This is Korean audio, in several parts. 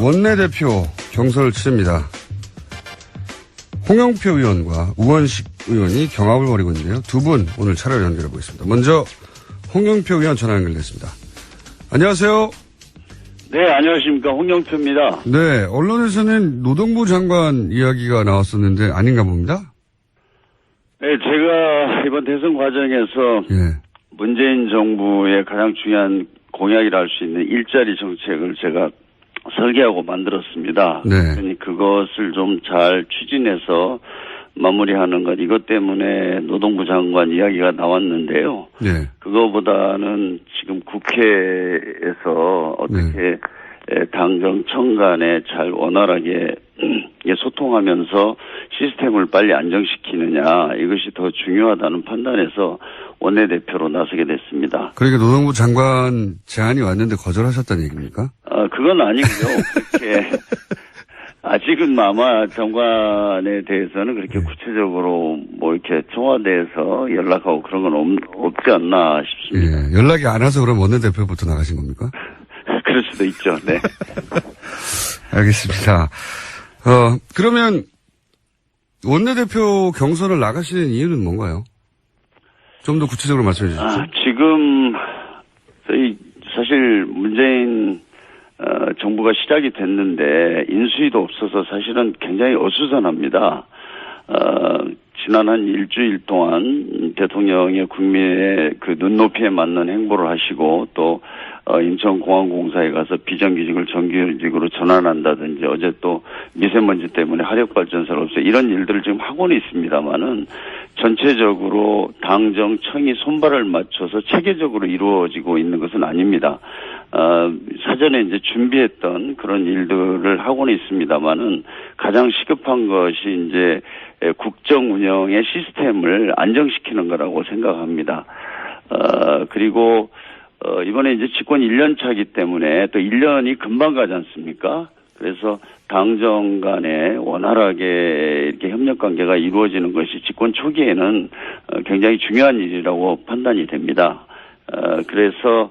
원내대표 경선을 치릅니다. 홍영표 의원과 우원식 의원이 경합을 벌이고 있는데요. 두 분 오늘 차례로 연결해 보겠습니다. 먼저 홍영표 의원 전화 연결됐습니다. 안녕하세요. 네, 안녕하십니까. 홍영표입니다. 네, 언론에서는 노동부 장관 이야기가 나왔었는데 아닌가 봅니다. 네, 제가 이번 대선 과정에서 문재인 정부의 가장 중요한 공약이라 할 수 있는 일자리 정책을 제가 설계하고 만들었습니다. 네. 그러니 그것을 좀 잘 추진해서 마무리하는 것, 이것 때문에 노동부 장관 이야기가 나왔는데요. 네. 그거보다는 지금 국회에서 어떻게 당정청 간에 잘 원활하게 소통하면서 시스템을 빨리 안정시키느냐, 이것이 더 중요하다는 판단에서 원내대표로 나서게 됐습니다. 그러니까 노동부 장관 제안이 왔는데 거절하셨다는 얘기입니까? 그건 아니고요. 그렇게 아직은 아마 장관에 대해서는 그렇게 구체적으로 뭐 이렇게 청와대에서 연락하고 그런 건 없지 않나 싶습니다. 예, 연락이 안 와서 그럼 원내대표부터 나가신 겁니까? 그럴 수도 있죠. 네. 알겠습니다. 그러면 원내대표 경선을 나가시는 이유는 뭔가요? 좀 더 구체적으로 말씀해 주십시오. 지금 저희 사실 문재인 정부가 시작이 됐는데 인수위도 없어서 사실은 굉장히 어수선합니다. 지난 한 일주일 동안 대통령의 국민의 그 눈높이에 맞는 행보를 하시고 또 인천공항공사에 가서 비정규직을 정규직으로 전환한다든지 어제 또 미세먼지 때문에 화력발전소를 없애 이런 일들을 지금 하고는 있습니다만은 전체적으로 당정청이 손발을 맞춰서 체계적으로 이루어지고 있는 것은 아닙니다. 사전에 이제 준비했던 그런 일들을 하고는 있습니다만은 가장 시급한 것이 이제 국정 운영의 시스템을 안정시키는 거라고 생각합니다. 그리고 이번에 이제 집권 1년 차기 때문에 또 1년이 금방 가지 않습니까? 그래서 당정 간에 원활하게 이렇게 협력 관계가 이루어지는 것이 집권 초기에는 굉장히 중요한 일이라고 판단이 됩니다. 그래서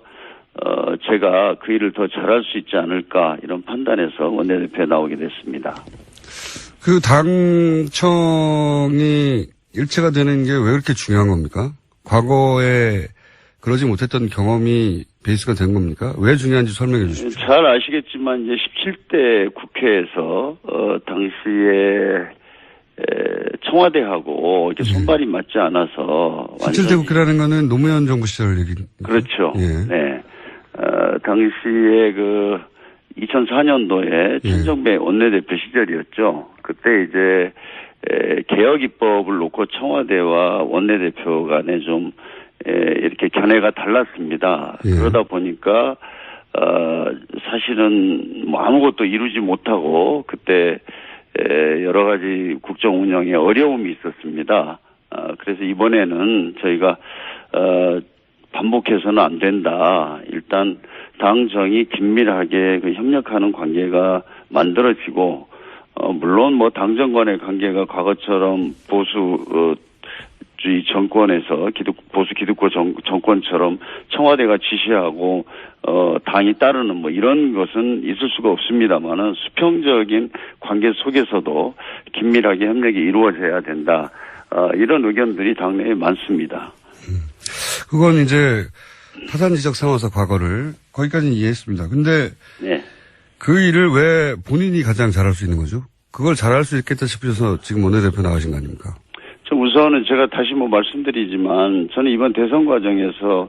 제가 그 일을 더 잘할 수 있지 않을까 이런 판단에서 원내대표에 나오게 됐습니다. 그 당청이 일체가 되는 게 왜 그렇게 중요한 겁니까? 과거에 그러지 못했던 경험이 베이스가 된 겁니까? 왜 중요한지 설명해 주십시오. 잘 아시겠지만 이제 17대 국회에서 당시에 청와대하고 이렇게 손발이 맞지 않아서 17대 국회라는 거는 노무현 정부 시절 얘기입니다. 그렇죠. 예. 네. 당시에 2004년도에 천정배 원내대표 시절이었죠. 그때 이제 개혁 입법을 놓고 청와대와 원내대표 간에 좀 이렇게 견해가 달랐습니다. 예. 그러다 보니까 사실은 뭐 아무것도 이루지 못하고 그때 여러 가지 국정 운영에 어려움이 있었습니다. 그래서 이번에는 저희가 반복해서는 안 된다. 일단 당정이 긴밀하게 협력하는 관계가 만들어지고 물론 뭐 당정 간의 관계가 과거처럼 보수주의 정권에서 보수 기득권 정권처럼 청와대가 지시하고 당이 따르는 뭐 이런 것은 있을 수가 없습니다만은 수평적인 관계 속에서도 긴밀하게 협력이 이루어져야 된다. 이런 의견들이 당내에 많습니다. 그건 이제 타산지적 삼아서 과거를 거기까지는 이해했습니다. 근데 네. 그 일을 왜 본인이 가장 잘할 수 있는 거죠? 그걸 잘할 수 있겠다 싶으셔서 지금 원내대표 나가신 거 아닙니까? 우선은 제가 다시 말씀드리지만 저는 이번 대선 과정에서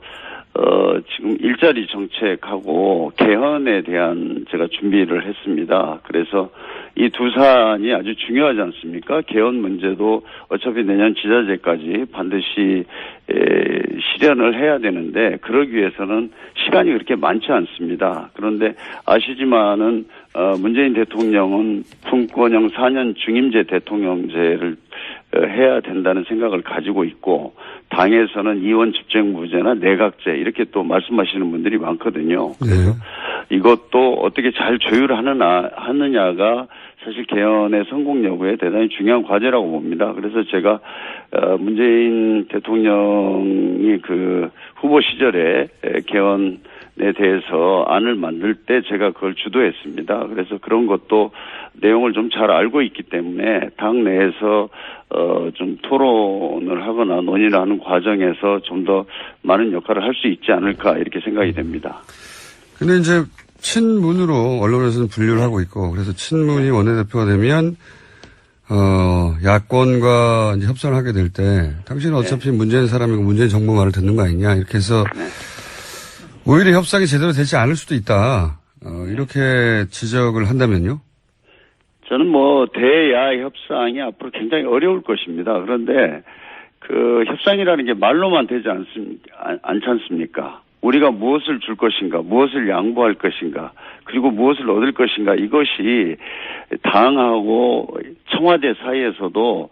지금 일자리 정책하고 개헌에 대한 제가 준비를 했습니다. 그래서 이 두 사안이 아주 중요하지 않습니까? 개헌 문제도 어차피 내년 지자체까지 반드시 실현을 해야 되는데 그러기 위해서는 시간이 그렇게 많지 않습니다. 그런데 아시지만은 문재인 대통령은 분권형 4년 중임제 대통령제를 해야 된다는 생각을 가지고 있고 당에서는 이원 집정부제나 내각제 이렇게 또 말씀하시는 분들이 많거든요. 그래서 이것도 어떻게 잘 조율하느냐가 사실 개헌의 성공 여부에 대단히 중요한 과제라고 봅니다. 그래서 제가 문재인 대통령이 그 후보 시절에 개헌 대해서 안을 만들 때 제가 그걸 주도했습니다. 그래서 그런 것도 내용을 좀 잘 알고 있기 때문에 당 내에서 좀 토론을 하거나 논의를 하는 과정에서 좀 더 많은 역할을 할 수 있지 않을까 이렇게 생각이 됩니다. 근데 이제 친문으로 언론에서는 분류를 하고 있고 그래서 친문이 원내대표가 되면 야권과 이제 협상을 하게 될 때 당신은 어차피 문재인 사람이고 문재인 정부 말을 듣는 거 아니냐 이렇게 해서 오히려 협상이 제대로 되지 않을 수도 있다. 이렇게 지적을 한다면요? 저는 대야 협상이 앞으로 굉장히 어려울 것입니다. 그런데 그 협상이라는 게 말로만 되지 않지 않습니까? 우리가 무엇을 줄 것인가, 무엇을 양보할 것인가, 그리고 무엇을 얻을 것인가, 이것이 당하고 청와대 사이에서도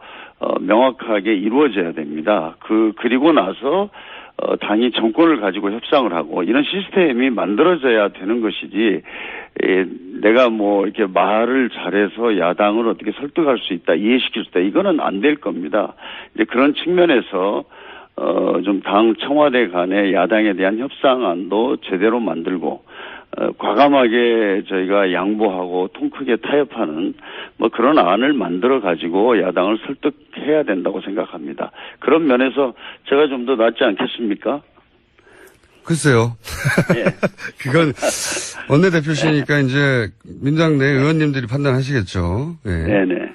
명확하게 이루어져야 됩니다. 그리고 나서 당이 정권을 가지고 협상을 하고 이런 시스템이 만들어져야 되는 것이지, 내가 이렇게 말을 잘해서 야당을 어떻게 설득할 수 있다, 이해시킬 수 있다, 이거는 안 될 겁니다. 이제 그런 측면에서 좀 당 청와대 간의 야당에 대한 협상안도 제대로 만들고 과감하게 저희가 양보하고 통 크게 타협하는 그런 안을 만들어 가지고 야당을 설득해야 된다고 생각합니다. 그런 면에서 제가 좀 더 낫지 않겠습니까? 글쎄요. 예. 그건 원내대표시니까 이제 민주당 내 의원님들이 판단하시겠죠. 예. 네네.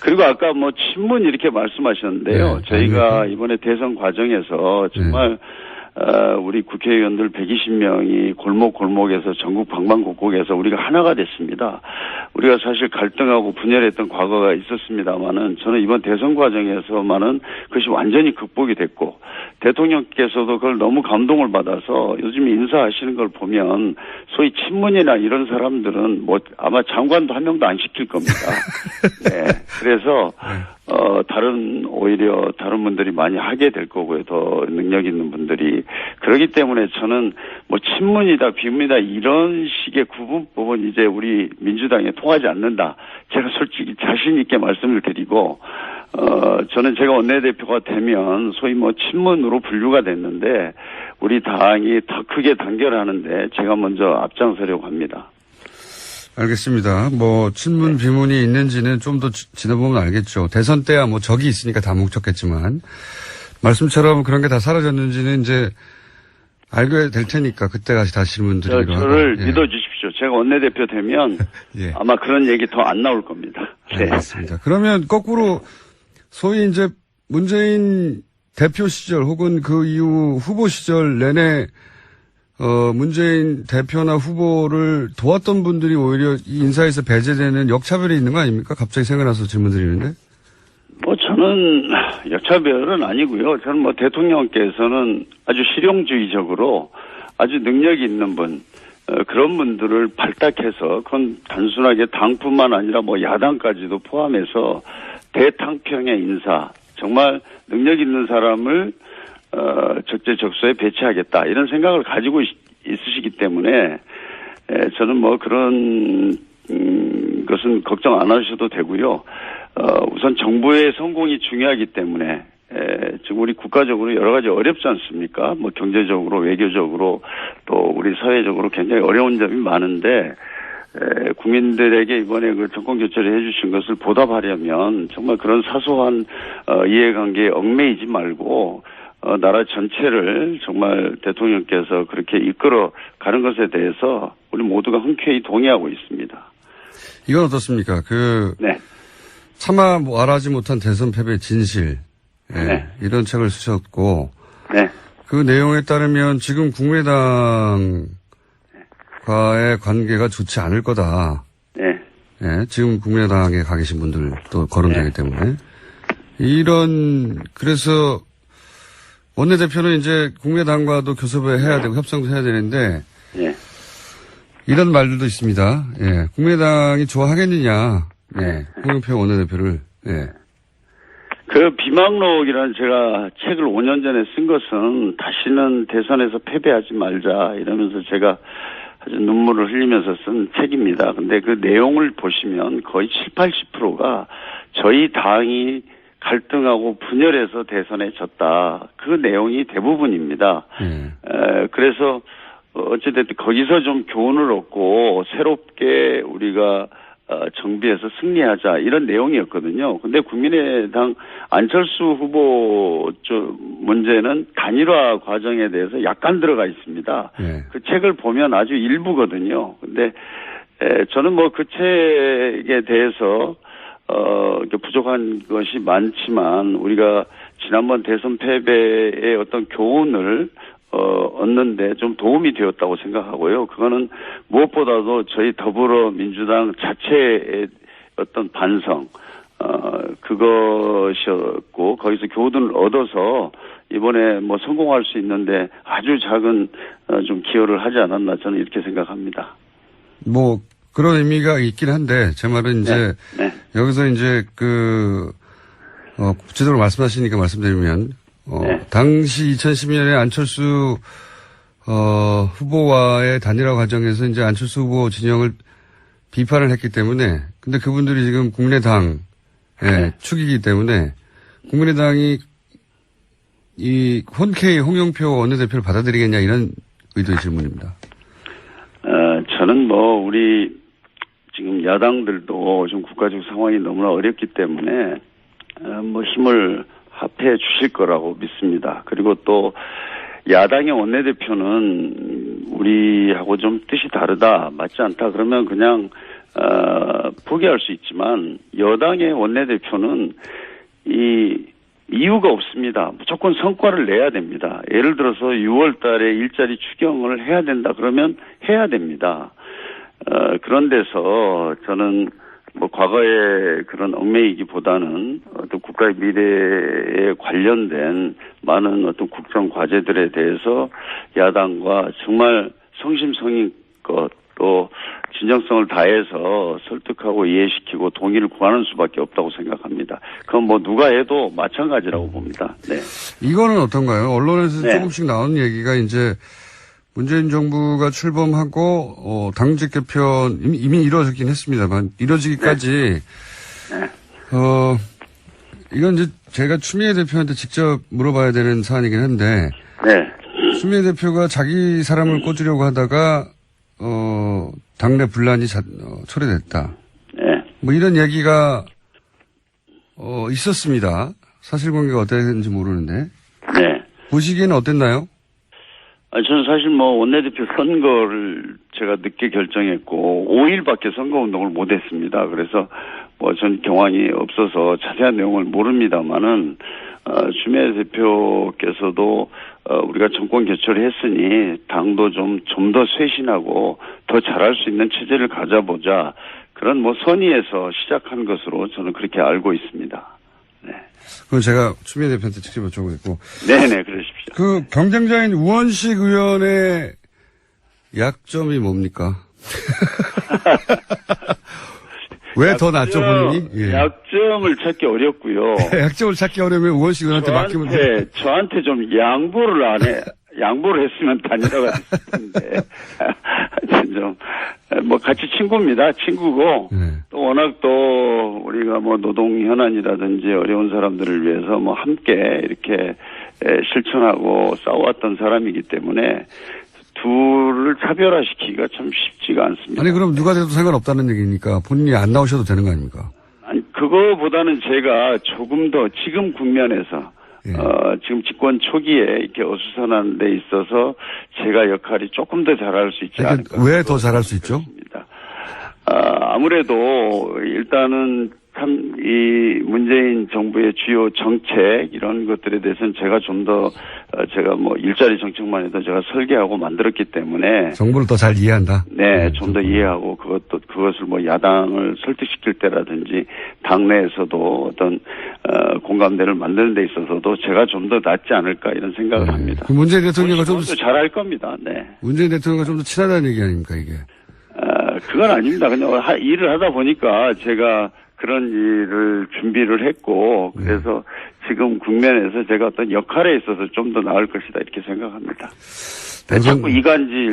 그리고 아까 친문 이렇게 말씀하셨는데요. 네, 저희가 이번에 대선 과정에서 정말 우리 국회의원들 120명이 골목골목에서 전국 방방곡곡에서 우리가 하나가 됐습니다. 우리가 사실 갈등하고 분열했던 과거가 있었습니다만은 저는 이번 대선 과정에서만은 그것이 완전히 극복이 됐고 대통령께서도 그걸 너무 감동을 받아서 요즘 인사하시는 걸 보면 소위 친문이나 이런 사람들은 아마 장관도 한 명도 안 시킬 겁니다. 네. 그래서 오히려 다른 분들이 많이 하게 될 거고요. 더 능력 있는 분들이. 그렇기 때문에 저는 친문이다, 비문이다 이런 식의 구분법은 이제 우리 민주당에 통하지 않는다. 제가 솔직히 자신 있게 말씀을 드리고, 저는 제가 원내대표가 되면 소위 친문으로 분류가 됐는데 우리 당이 더 크게 단결하는데 제가 먼저 앞장서려고 합니다. 알겠습니다. 친문, 비문이 있는지는 좀 더 지나보면 알겠죠. 대선 때야 적이 있으니까 다 뭉쳤겠지만, 말씀처럼 그런 게 다 사라졌는지는 이제 알게 될 테니까 그때 다시 질문 드리기로 하고. 저를 믿어주십시오. 제가 원내대표 되면 예. 아마 그런 얘기 더 안 나올 겁니다. 네. 알겠습니다. 그러면 거꾸로 소위 이제 문재인 대표 시절 혹은 그 이후 후보 시절 내내 문재인 대표나 후보를 도왔던 분들이 오히려 이 인사에서 배제되는 역차별이 있는 거 아닙니까? 갑자기 생각나서 질문 드리는데. 저는 역차별은 아니고요. 저는 대통령께서는 아주 실용주의적으로 아주 능력이 있는 분, 그런 분들을 발탁해서 그건 단순하게 당뿐만 아니라 야당까지도 포함해서 대탕평의 인사, 정말 능력 있는 사람을 적재적소에 배치하겠다 이런 생각을 가지고 있으시기 때문에 저는 그런 것은 걱정 안 하셔도 되고요. 우선 정부의 성공이 중요하기 때문에 지금 우리 국가적으로 여러 가지 어렵지 않습니까? 경제적으로, 외교적으로 또 우리 사회적으로 굉장히 어려운 점이 많은데 국민들에게 이번에 그 정권 교체를 해주신 것을 보답하려면 정말 그런 사소한 이해관계에 얽매이지 말고 나라 전체를 정말 대통령께서 그렇게 이끌어 가는 것에 대해서 우리 모두가 흔쾌히 동의하고 있습니다. 이건 어떻습니까? 네. 차마 말하지 못한 대선 패배의 진실. 네. 이런 책을 쓰셨고. 네. 그 내용에 따르면 지금 국민의당과의 관계가 좋지 않을 거다. 네. 네. 지금 국민의당에 가 계신 분들도 거론되기 때문에. 그래서 원내대표는 이제 국민의당과도 교섭을 해야 되고 협상도 해야 되는데. 네. 이런 말들도 있습니다. 예. 국민의당이 좋아하겠느냐. 예. 홍영표 원내대표를. 예. 그 비망록이라는 제가 책을 5년 전에 쓴 것은 다시는 대선에서 패배하지 말자 이러면서 제가 아주 눈물을 흘리면서 쓴 책입니다. 근데 그 내용을 보시면 거의 70~80%가 저희 당이 갈등하고 분열해서 대선에 졌다. 그 내용이 대부분입니다. 그래서 어찌됐든 거기서 좀 교훈을 얻고 새롭게 우리가 정비해서 승리하자 이런 내용이었거든요. 근데 국민의당 안철수 후보 문제는 단일화 과정에 대해서 약간 들어가 있습니다. 네. 그 책을 보면 아주 일부거든요. 근데 저는 뭐 그 책에 대해서 부족한 것이 많지만 우리가 지난번 대선 패배의 어떤 교훈을 얻는데 좀 도움이 되었다고 생각하고요. 그거는 무엇보다도 저희 더불어민주당 자체의 어떤 반성, 그것이었고, 거기서 교훈을 얻어서 이번에 뭐 성공할 수 있는데 아주 작은 좀 기여를 하지 않았나 저는 이렇게 생각합니다. 뭐, 그런 의미가 있긴 한데, 제 말은 이제, 네. 여기서 이제 구체적으로 말씀하시니까 말씀드리면, 네. 당시 2012년에 안철수, 후보와의 단일화 과정에서 이제 안철수 후보 진영을 비판을 했기 때문에, 근데 그분들이 지금 국민의당의 축이기 때문에, 국민의당이 이 혼케이 홍영표 원내대표를 받아들이겠냐 이런 의도의 질문입니다. 저는 뭐 우리 지금 야당들도 좀 국가적 상황이 너무나 어렵기 때문에 뭐 힘을 합해 주실 거라고 믿습니다. 그리고 또 야당의 원내대표는 우리하고 좀 뜻이 다르다, 맞지 않다 그러면 그냥 포기할 수 있지만 여당의 원내대표는 이유가 없습니다. 무조건 성과를 내야 됩니다. 예를 들어서 6월 달에 일자리 추경을 해야 된다 그러면 해야 됩니다. 그런 데서 저는 뭐 과거의 그런 얽매이기보다는 어떤 국가의 미래에 관련된 많은 어떤 국정 과제들에 대해서 야당과 정말 성심성의껏 또 진정성을 다해서 설득하고 이해시키고 동의를 구하는 수밖에 없다고 생각합니다. 그건 뭐 누가 해도 마찬가지라고 봅니다. 네. 이거는 어떤가요? 언론에서 네. 조금씩 나오는 얘기가 이제 문재인 정부가 출범하고 당직 개편 이미 이루어졌긴 했습니다만 이루어지기까지 이건 이제 제가 추미애 대표한테 직접 물어봐야 되는 사안이긴 한데 네. 추미애 대표가 자기 사람을 꽂으려고 하다가 당내 분란이 초래됐다. 네. 뭐 이런 얘기가 있었습니다. 사실관계가 어땠는지 모르는데 네. 보시기에는 어땠나요? 저는 사실 뭐 원내대표 선거를 제가 늦게 결정했고 5일밖에 선거운동을 못했습니다. 그래서 뭐 전 경황이 없어서 자세한 내용을 모릅니다만은 추미애 대표께서도 우리가 정권 교체를 했으니 당도 좀 더 쇄신하고 더 잘할 수 있는 체제를 가져보자 그런 뭐 선의에서 시작한 것으로 저는 그렇게 알고 있습니다. 네. 그건 제가 추미애 대표한테 직접 여쭤보겠고. 네네, 그러십시오. 그 경쟁자인 우원식 의원의 약점이 뭡니까? 왜 더 낫죠, 본인이? 예. 약점을 찾기 어렵고요. 약점을 찾기 어려우면 우원식 의원한테 맡기면 돼요. 저한테 좀 양보를 했으면 단일화가 됐을 텐데. 좀, 뭐, 같이 친구입니다. 친구고. 또 워낙 또, 우리가 뭐, 노동현안이라든지 어려운 사람들을 위해서 뭐, 함께 이렇게 실천하고 싸워왔던 사람이기 때문에 둘을 차별화시키기가 참 쉽지가 않습니다. 아니, 그럼 누가 돼도 상관없다는 얘기니까 본인이 안 나오셔도 되는 거 아닙니까? 아니, 그거보다는 제가 조금 더 지금 국면에서 지금 집권 초기에 이렇게 어수선한 데 있어서 제가 역할이 조금 더 잘할 수 있지 않을까. 왜 더 잘할 수 있죠? 아무래도 일단은 참 이 문재인 정부의 주요 정책 이런 것들에 대해서는 제가 좀 더 제가 뭐 일자리 정책만 해도 제가 설계하고 만들었기 때문에 정부를 더 잘 이해한다. 네, 좀 더 이해하고 그것을 뭐 야당을 설득시킬 때라든지 당내에서도 어떤 공감대를 만드는 데 있어서도 제가 좀 더 낫지 않을까 이런 생각을 합니다. 그 문재인 대통령과 좀 더 잘할 겁니다. 네. 문재인 대통령과 좀 더 친하다는 얘기 아닙니까 이게? 그건 아닙니다. 그냥 일을 하다 보니까 제가 그런 일을 준비를 했고 그래서 지금 국면에서 제가 어떤 역할에 있어서 좀 더 나을 것이다 이렇게 생각합니다. 자꾸 이간질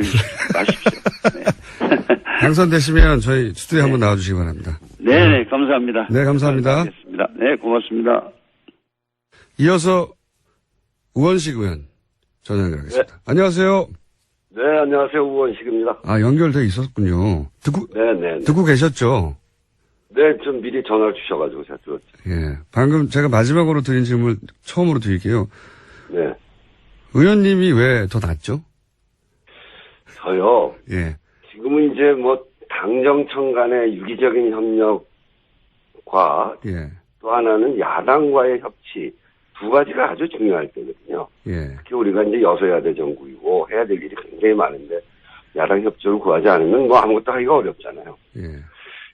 마십시오. 네. 당선되시면 저희 스튜디오에 한번 나와주시기 바랍니다. 네, 감사합니다. 네, 감사합니다. 알겠습니다. 네, 고맙습니다. 이어서 우원식 의원 전화 연결하겠습니다. 네. 안녕하세요. 네, 안녕하세요. 우원식입니다. 아, 연결돼 있었군요. 네. 듣고 계셨죠? 네, 좀 미리 전화를 주셔가지고 제가 들었죠. 예. 방금 제가 마지막으로 드린 질문을 처음으로 드릴게요. 네. 의원님이 왜 더 낫죠? 저요. 예. 지금은 이제 뭐 당정청 간의 유기적인 협력과 예. 또 하나는 야당과의 협치 두 가지가 아주 중요할 때거든요. 예. 특히 우리가 이제 여소야대 정국이고 해야 될 일이 굉장히 많은데 야당 협조를 구하지 않으면 뭐 아무것도 하기가 어렵잖아요. 예.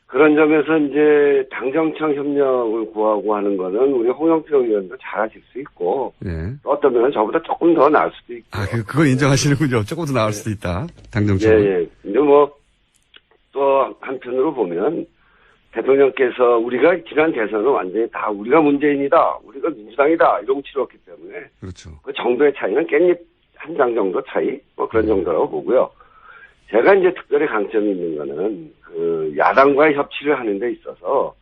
그런 점에서 이제 당정청 협력을 구하고 하는 거는 우리 홍영표 의원도 잘하실 수 있고 예. 또 어떤 면은 저보다 조금 더 나을 수도 있고. 아, 그건 인정하시는군요. 조금 더 나을 수도 있다. 당정청. 예. 근데 뭐 또 한편으로 보면 대통령께서 우리가 지난 대선은 완전히 다 우리가 문재인이다, 우리가 민주당이다 이러고 치렀기 때문에 그렇죠. 그 정도의 차이는 깻잎 한 장 정도 차이 뭐 그런 정도라고 보고요. 제가 이제 특별히 강점이 있는 거는 그 야당과의 협치를 하는 데 있어서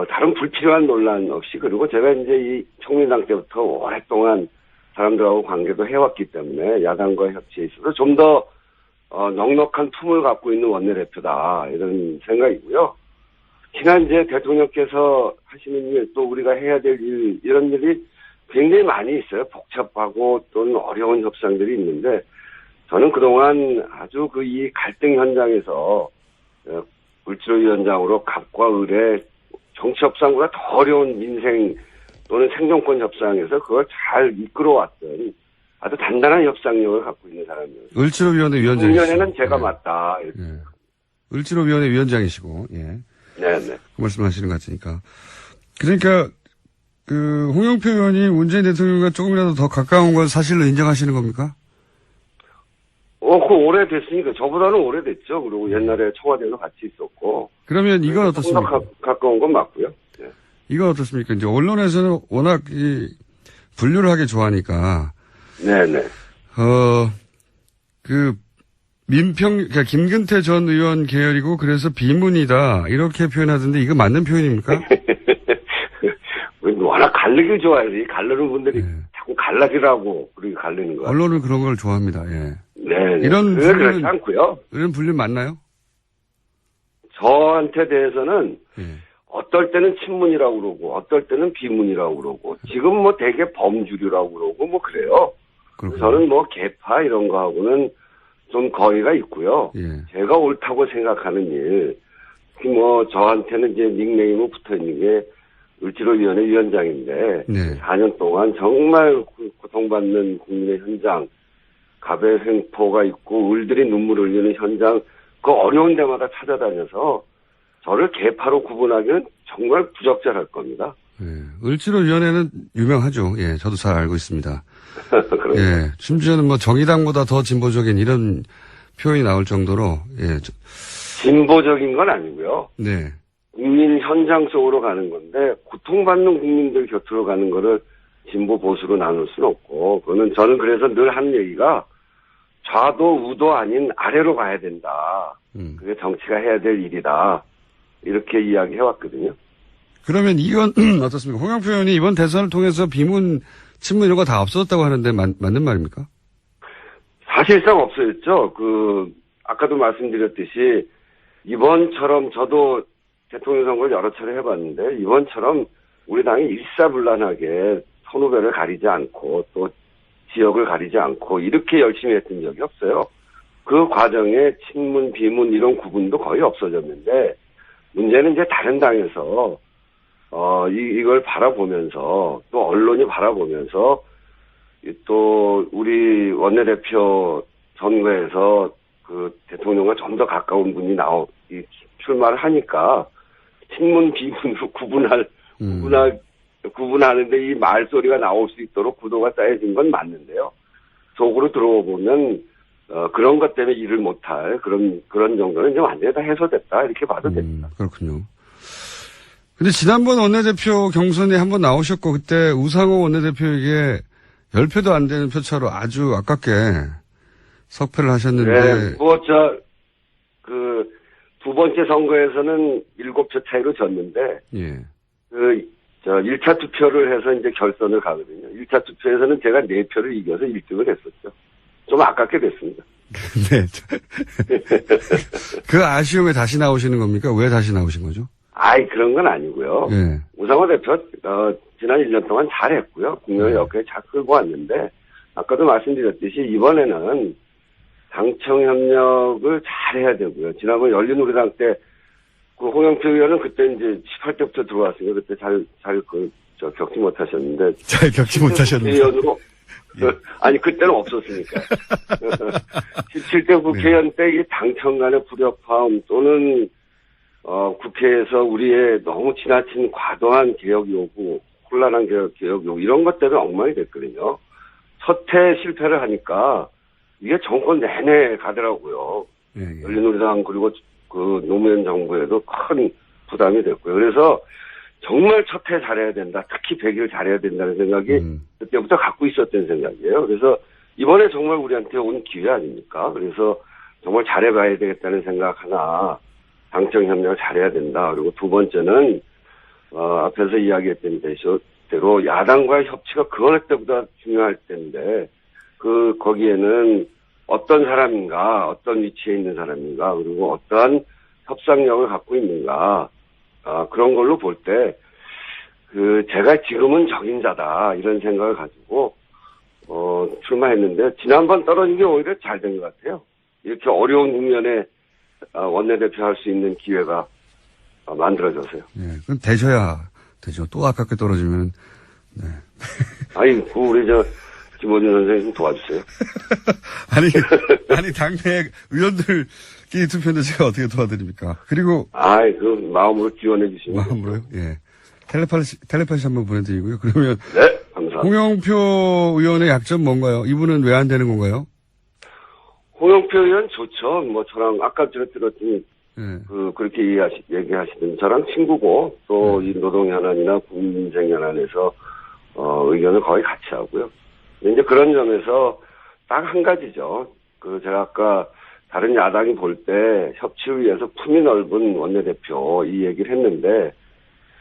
다른 불필요한 논란 없이 그리고 제가 이제 이 총민당 때부터 오랫동안 사람들하고 관계도 해왔기 때문에 야당과의 협치에 있어서 좀 더 넉넉한 품을 갖고 있는 원내대표다 이런 생각이고요. 특히나 이제 대통령께서 하시는 일 또 우리가 해야 될 일 이런 일이 굉장히 많이 있어요. 복잡하고 또는 어려운 협상들이 있는데 저는 그동안 아주 그 이 갈등 현장에서 을지로 위원장으로 갑과 을의 정치 협상보다 더 어려운 민생 또는 생존권 협상에서 그걸 잘 이끌어왔던 아주 단단한 협상력을 갖고 있는 사람이에요. 을지로위원회 위원장이시고. 작년에는 제가 맞다. 이렇게. 예. 을지로위원회 위원장이시고, 예. 네네. 그 말씀하시는 것 같으니까. 그러니까, 그, 홍영표 의원이 문재인 대통령과 조금이라도 더 가까운 건 사실로 인정하시는 겁니까? 그거 오래됐으니까. 저보다는 오래됐죠. 그리고 옛날에 청와대도 같이 있었고. 그러면 이건 어떻습니까? 가까운 건 맞고요. 네. 이건 어떻습니까? 이제 언론에서는 워낙 분류를 하기 좋아하니까. 네네. 그러니까 김근태 전 의원 계열이고 그래서 비문이다. 이렇게 표현하던데 이거 맞는 표현입니까? 워낙 갈르길 좋아해서 갈르는 분들이 네. 자꾸 갈라지라고 그렇게 갈르는 거예요. 언론은 그런 걸 좋아합니다. 예. 네. 이런 그렇지 않고요. 이런 분류 맞나요? 저한테 대해서는 예. 어떨 때는 친문이라고 그러고 어떨 때는 비문이라고 그러고 지금 뭐 되게 범주류라고 그러고 뭐 그래요. 그렇군요. 저는 뭐 개파 이런 거하고는 좀 거리가 있고요. 예. 제가 옳다고 생각하는 일, 특히 뭐 저한테는 이제 닉네임이 붙어 있는 게 을지로위원회 위원장인데 네. 4년 동안 정말 고통받는 국민의 현장, 갑의 횡포가 있고 을들이 눈물 흘리는 현장, 그 어려운 데마다 찾아다녀서 저를 개파로 구분하기는 정말 부적절할 겁니다. 예. 을지로위원회는 유명하죠. 예. 저도 잘 알고 있습니다. 그럼 예. 심지어는 뭐 정의당보다 더 진보적인 이런 표현이 나올 정도로 예. 진보적인 건 아니고요. 네. 국민 현장 속으로 가는 건데 고통받는 국민들 곁으로 가는 거를 진보 보수로 나눌 수는 없고 그거는 저는 그래서 늘 하는 얘기가 좌도 우도 아닌 아래로 가야 된다. 그게 정치가 해야 될 일이다. 이렇게 이야기해왔거든요. 그러면 이건 어떻습니까? 홍영표 의원이 이번 대선을 통해서 비문, 친문 이런 거 다 없어졌다고 하는데 맞는 말입니까? 사실상 없어졌죠. 아까도 말씀드렸듯이 이번처럼 저도 대통령 선거를 여러 차례 해봤는데 이번처럼 우리 당이 일사불란하게 선후배를 가리지 않고 또 지역을 가리지 않고 이렇게 열심히 했던 적이 없어요. 그 과정에 친문, 비문 이런 구분도 거의 없어졌는데 문제는 이제 다른 당에서 이걸 바라보면서 또 언론이 바라보면서 또 우리 원내대표 선거에서 그 대통령과 좀 더 가까운 분이 출마를 하니까 친문 비문으로 구분하는데 이 말소리가 나올 수 있도록 구도가 쌓여진 건 맞는데요. 속으로 들어보면 그런 것 때문에 일을 못할 그런 정도는 이제 완전히 다 해소됐다 이렇게 봐도 됩니다. 그렇군요. 근데 지난번 원내대표 경선에 한번 나오셨고 그때 우상호 원내대표에게 10표도 안 되는 표차로 아주 아깝게 석패를 하셨는데. 네, 두 번째 선거에서는 7표 차이로 졌는데. 예. 1차 투표를 해서 이제 결선을 가거든요. 1차 투표에서는 제가 4표를 이겨서 1등을 했었죠. 좀 아깝게 됐습니다. 네. 그 아쉬움에 다시 나오시는 겁니까? 왜 다시 나오신 거죠? 아이, 그런 건 아니고요. 네. 우상호 대표, 지난 1년 동안 잘했고요. 국민을 여기까지 잘 끌고 왔는데, 아까도 말씀드렸듯이 이번에는 당청 협력을 잘 해야 되고요. 지난번 열린우리당 때, 그 홍영표 의원은 그때 이제 18대부터 들어왔으니까 그때 겪지 못하셨는데. 잘 겪지 못하셨는데. 의원으로. 아니, 그때는 없었으니까. 17대 국회의원 때 이 당청 간의 불협화음 또는, 국회에서 우리의 너무 지나친 과도한 개혁 요구, 혼란한 개혁 요구, 이런 것 때문에 엉망이 됐거든요. 첫 해 실패를 하니까 이게 정권 내내 가더라고요. 예. 열린우리당 그리고 그 노무현 정부에도 큰 부담이 됐고요. 그래서 정말 첫 해 잘해야 된다. 특히 100일 잘해야 된다는 생각이 그때부터 갖고 있었던 생각이에요. 그래서 이번에 정말 우리한테 온 기회 아닙니까? 그래서 정말 잘해봐야 되겠다는 생각 하나, 당청 협력을 잘해야 된다. 그리고 두 번째는 앞에서 이야기했던 대로 야당과의 협치가 그 어느 때보다 중요할 텐데 거기에는 어떤 사람인가, 어떤 위치에 있는 사람인가, 그리고 어떠한 협상력을 갖고 있는가, 그런 걸로 볼 때 제가 지금은 적임자다 이런 생각을 가지고 출마했는데 지난번 떨어진 게 오히려 잘 된 것 같아요. 이렇게 어려운 국면에 원내대표 할 수 있는 기회가 만들어져서요. 예, 그럼 되셔야 되죠. 또 아깝게 떨어지면. 네. 아니, 우리 김원준 선생님 좀 도와주세요. 아니, 당내 의원들끼리 투표인데 제가 어떻게 도와드립니까? 그리고. 마음으로 지원해 주시면. 마음으로요? 예. 텔레파시 한번 보내드리고요. 그러면. 네, 감사합니다. 홍영표 의원의 약점 뭔가요? 이분은 왜 안 되는 건가요? 홍영표 의원 좋죠. 저랑 아까 제가 들었더니 예. 그렇게 얘기하시던 저랑 친구고 또 이 노동현안이나 국민쟁현안에서 의견을 거의 같이 하고요. 이제 그런 점에서 딱 한 가지죠. 제가 아까 다른 야당이 볼 때 협치를 위해서 품이 넓은 원내대표 이 얘기를 했는데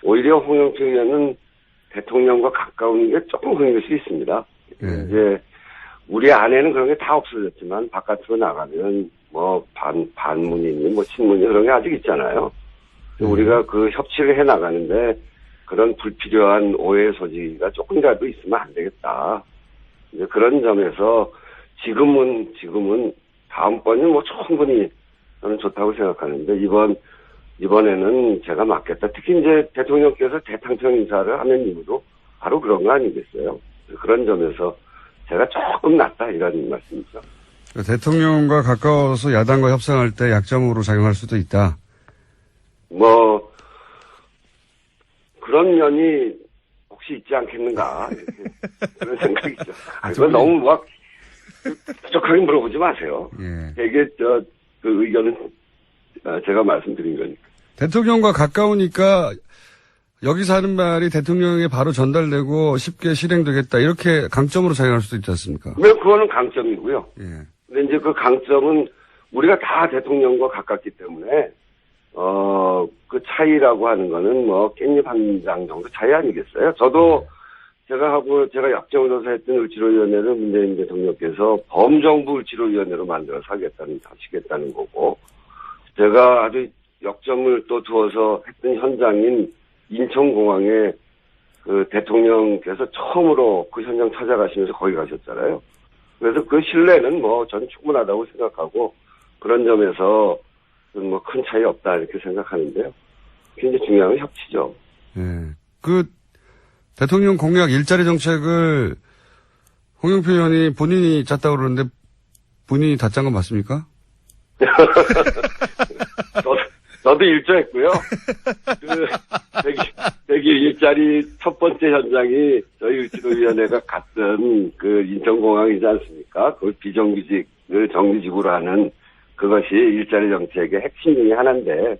오히려 홍영표 의원은 대통령과 가까운 게 조금 그런 수 있습니다. 이제 우리 안에는 그런 게 다 없어졌지만 바깥으로 나가면 반문이니 친문이 그런 게 아직 있잖아요. 우리가 그 협치를 해 나가는데 그런 불필요한 오해 소지가 조금이라도 있으면 안 되겠다. 이제 그런 점에서 지금은 다음번은 충분히 저는 좋다고 생각하는데 이번에는 제가 맞겠다. 특히 이제 대통령께서 대당청 인사를 하는 이유도 바로 그런 거 아니겠어요? 그런 점에서 제가 조금 낫다 이런 말씀이죠. 대통령과 가까워서 야당과 협상할 때 약점으로 작용할 수도 있다. 그런 면이 혹시 있지 않겠는가 이렇게 그런 생각이죠. 그건 너무 부족하게 물어보지 마세요. 예. 되게 그 의견은 제가 말씀드린 거니까. 대통령과 가까우니까 여기서 하는 말이 대통령에 바로 전달되고 쉽게 실행되겠다. 이렇게 강점으로 작용할 수도 있지 않습니까? 네, 그거는 강점이고요. 예. 근데 이제 그 강점은 우리가 다 대통령과 가깝기 때문에, 그 차이라고 하는 거는 깻잎 한 장 정도 차이 아니겠어요? 저도 제가 약정조사 했던 을지로위원회를 문재인 대통령께서 범정부 을지로위원회로 만들어서 하시겠다는 거고, 제가 아주 역점을 또 두어서 했던 현장인 인천공항에 그 대통령께서 처음으로 그 현장 찾아가시면서 거기 가셨잖아요. 그래서 그 신뢰는 전 충분하다고 생각하고 그런 점에서 큰 차이 없다 이렇게 생각하는데요. 굉장히 중요한 건 협치죠. 예. 대통령 공약 일자리 정책을 홍영표 의원이 본인이 짰다고 그러는데 본인이 다 짠 건 맞습니까? 저도 일조했고요. 100일 일자리 첫 번째 현장이 저희 을지로위원회가 갔던 그 인천공항이지 않습니까? 그 비정규직을 정규직으로 하는 그것이 일자리 정책의 핵심 중에 하나인데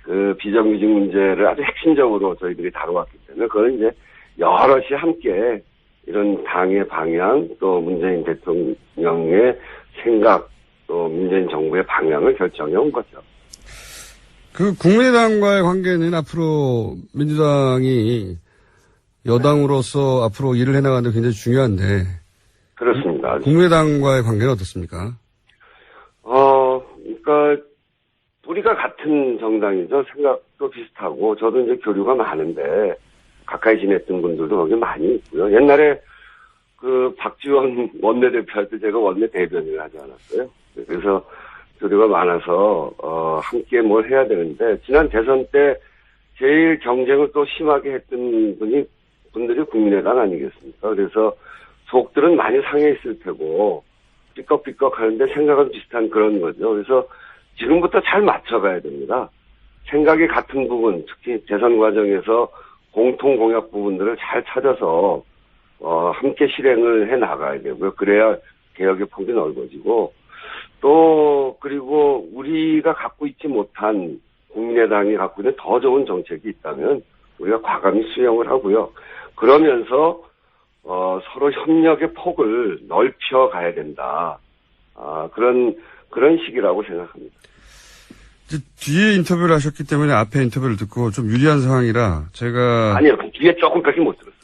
그 비정규직 문제를 아주 핵심적으로 저희들이 다뤄왔기 때문에 그건 이제 여럿이 함께 이런 당의 방향 또 문재인 대통령의 생각 또 문재인 정부의 방향을 결정해 온 거죠. 국민의당과의 관계는 앞으로 민주당이 여당으로서 앞으로 일을 해나가는데 굉장히 중요한데. 그렇습니다. 좋습니다. 국민의당과의 관계는 어떻습니까? 그러니까 우리가 같은 정당이죠. 생각도 비슷하고 저도 이제 교류가 많은데 가까이 지냈던 분들도 거기 많이 있고요. 옛날에 그 박지원 원내대표 할 때 제가 원내 대변인을 하지 않았어요. 그래서 교류가 많아서 함께 뭘 해야 되는데 지난 대선 때 제일 경쟁을 또 심하게 했던 분들이 국민의당 아니겠습니까? 그래서 속들은 많이 상해 있을 테고 삐걱삐걱 하는데 생각은 비슷한 그런 거죠. 그래서 지금부터 잘 맞춰가야 됩니다. 생각이 같은 부분, 특히 대선 과정에서 공통 공약 부분들을 잘 찾아서 함께 실행을 해 나가야 되고요. 그래야 개혁의 폭이 넓어지고 또 그리고 우리가 갖고 있지 못한 국민의당이 갖고 있는 더 좋은 정책이 있다면 우리가 과감히 수용을 하고요. 그러면서 서로 협력의 폭을 넓혀 가야 된다. 그런 시기라고 생각합니다. 이제 뒤에 인터뷰를 하셨기 때문에 앞에 인터뷰를 듣고 좀 유리한 상황이라 제가 아니요, 그 뒤에 조금밖에 못 들었어요.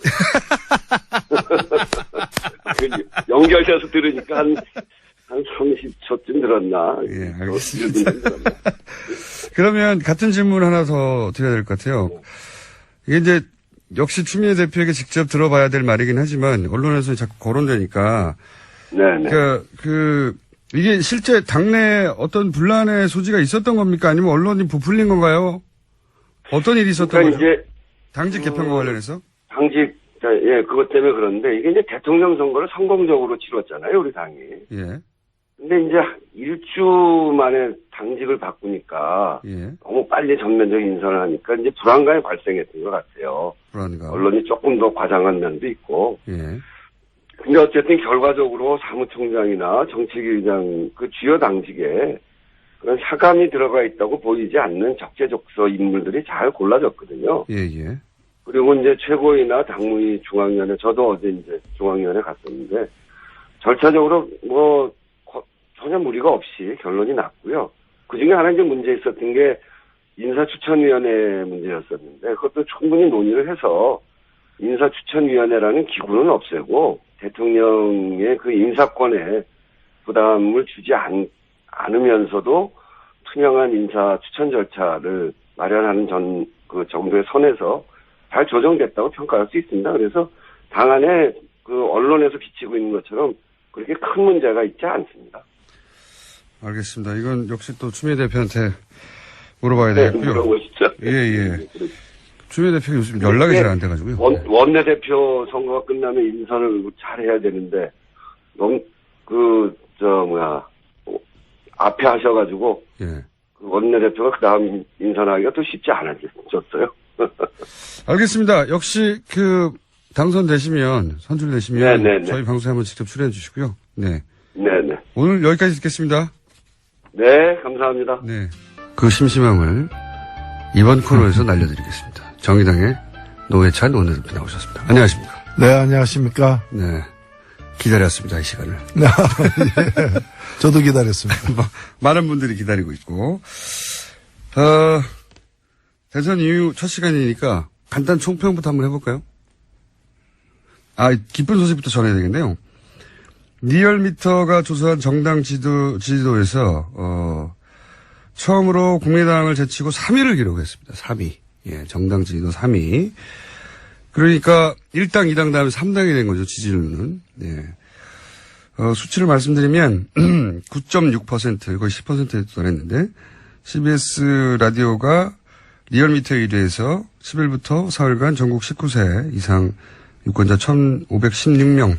연결돼서 들으니까 한 30초쯤 들었나? 예, 알겠습니다. 그러면 같은 질문 하나 더 드려야 될 것 같아요. 이게 이제 역시 추미애 대표에게 직접 들어봐야 될 말이긴 하지만 언론에서 자꾸 거론되니까. 네네. 그러니까 이게 실제 당내 어떤 분란의 소지가 있었던 겁니까? 아니면 언론이 부풀린 건가요? 어떤 일이 있었던 그러니까 거죠? 이제 당직 개편과 관련해서? 그것 때문에 그런데 이게 이제 대통령 선거를 성공적으로 치렀잖아요, 우리 당이. 예. 근데 이제 일주 만에 당직을 바꾸니까 예. 너무 빨리 전면적인 인선을 하니까 이제 불안감이 발생했던 것 같아요. 불안감. 언론이 조금 더 과장한 면도 있고. 예. 근데 어쨌든 결과적으로 사무총장이나 정책위의장 그 주요 당직에 그런 사감이 들어가 있다고 보이지 않는 적재적소 인물들이 잘 골라졌거든요. 예, 예. 그리고 이제 최고위나 당무위 중앙위원회, 저도 어제 이제 중앙위원회 갔었는데 절차적으로 전혀 무리가 없이 결론이 났고요. 그 중에 하나 이제 문제 있었던 게 인사추천위원회 문제였었는데 그것도 충분히 논의를 해서 인사추천위원회라는 기구는 없애고 대통령의 그 인사권에 부담을 주지 않으면서도 투명한 인사추천 절차를 마련하는 그 정도의 선에서 잘 조정됐다고 평가할 수 있습니다. 그래서 당 안에 그 언론에서 비치고 있는 것처럼 그렇게 큰 문제가 있지 않습니다. 알겠습니다. 이건 역시 또 추미애 대표한테 물어봐야 되겠고요. 물어보시죠. 예, 예. 추미애 대표 요즘 연락이 잘 안 돼가지고요. 원내대표 선거가 끝나면 인선을 잘 해야 되는데, 너무, 앞에 하셔가지고, 예. 그 원내대표가 그 다음 인선하기가 또 쉽지 않아졌어요. 알겠습니다. 역시 당선되시면, 선출되시면, 네네네. 저희 방송에 한번 직접 출연해 주시고요. 네. 네네. 오늘 여기까지 듣겠습니다. 네, 감사합니다. 네. 그 심심함을 이번 코너에서 날려드리겠습니다. 정의당의 노회찬 원내대표 나오셨습니다. 안녕하십니까? 네, 안녕하십니까? 네. 기다렸습니다, 이 시간을. 네, 예. 저도 기다렸습니다. 많은 분들이 기다리고 있고, 대선 이후 첫 시간이니까 간단 총평부터 한번 해볼까요? 기쁜 소식부터 전해야 되겠네요. 리얼미터가 조사한 정당 지지도에서, 처음으로 국민의당을 제치고 3위를 기록했습니다. 3위. 예, 정당 지지도 3위. 그러니까 1당, 2당 다음에 3당이 된 거죠, 지지율은. 예. 수치를 말씀드리면 9.6% 거의 10%에 도달했는데 CBS 라디오가 리얼미터 1위에서 10일부터 사흘간 전국 19세 이상 유권자 1,516명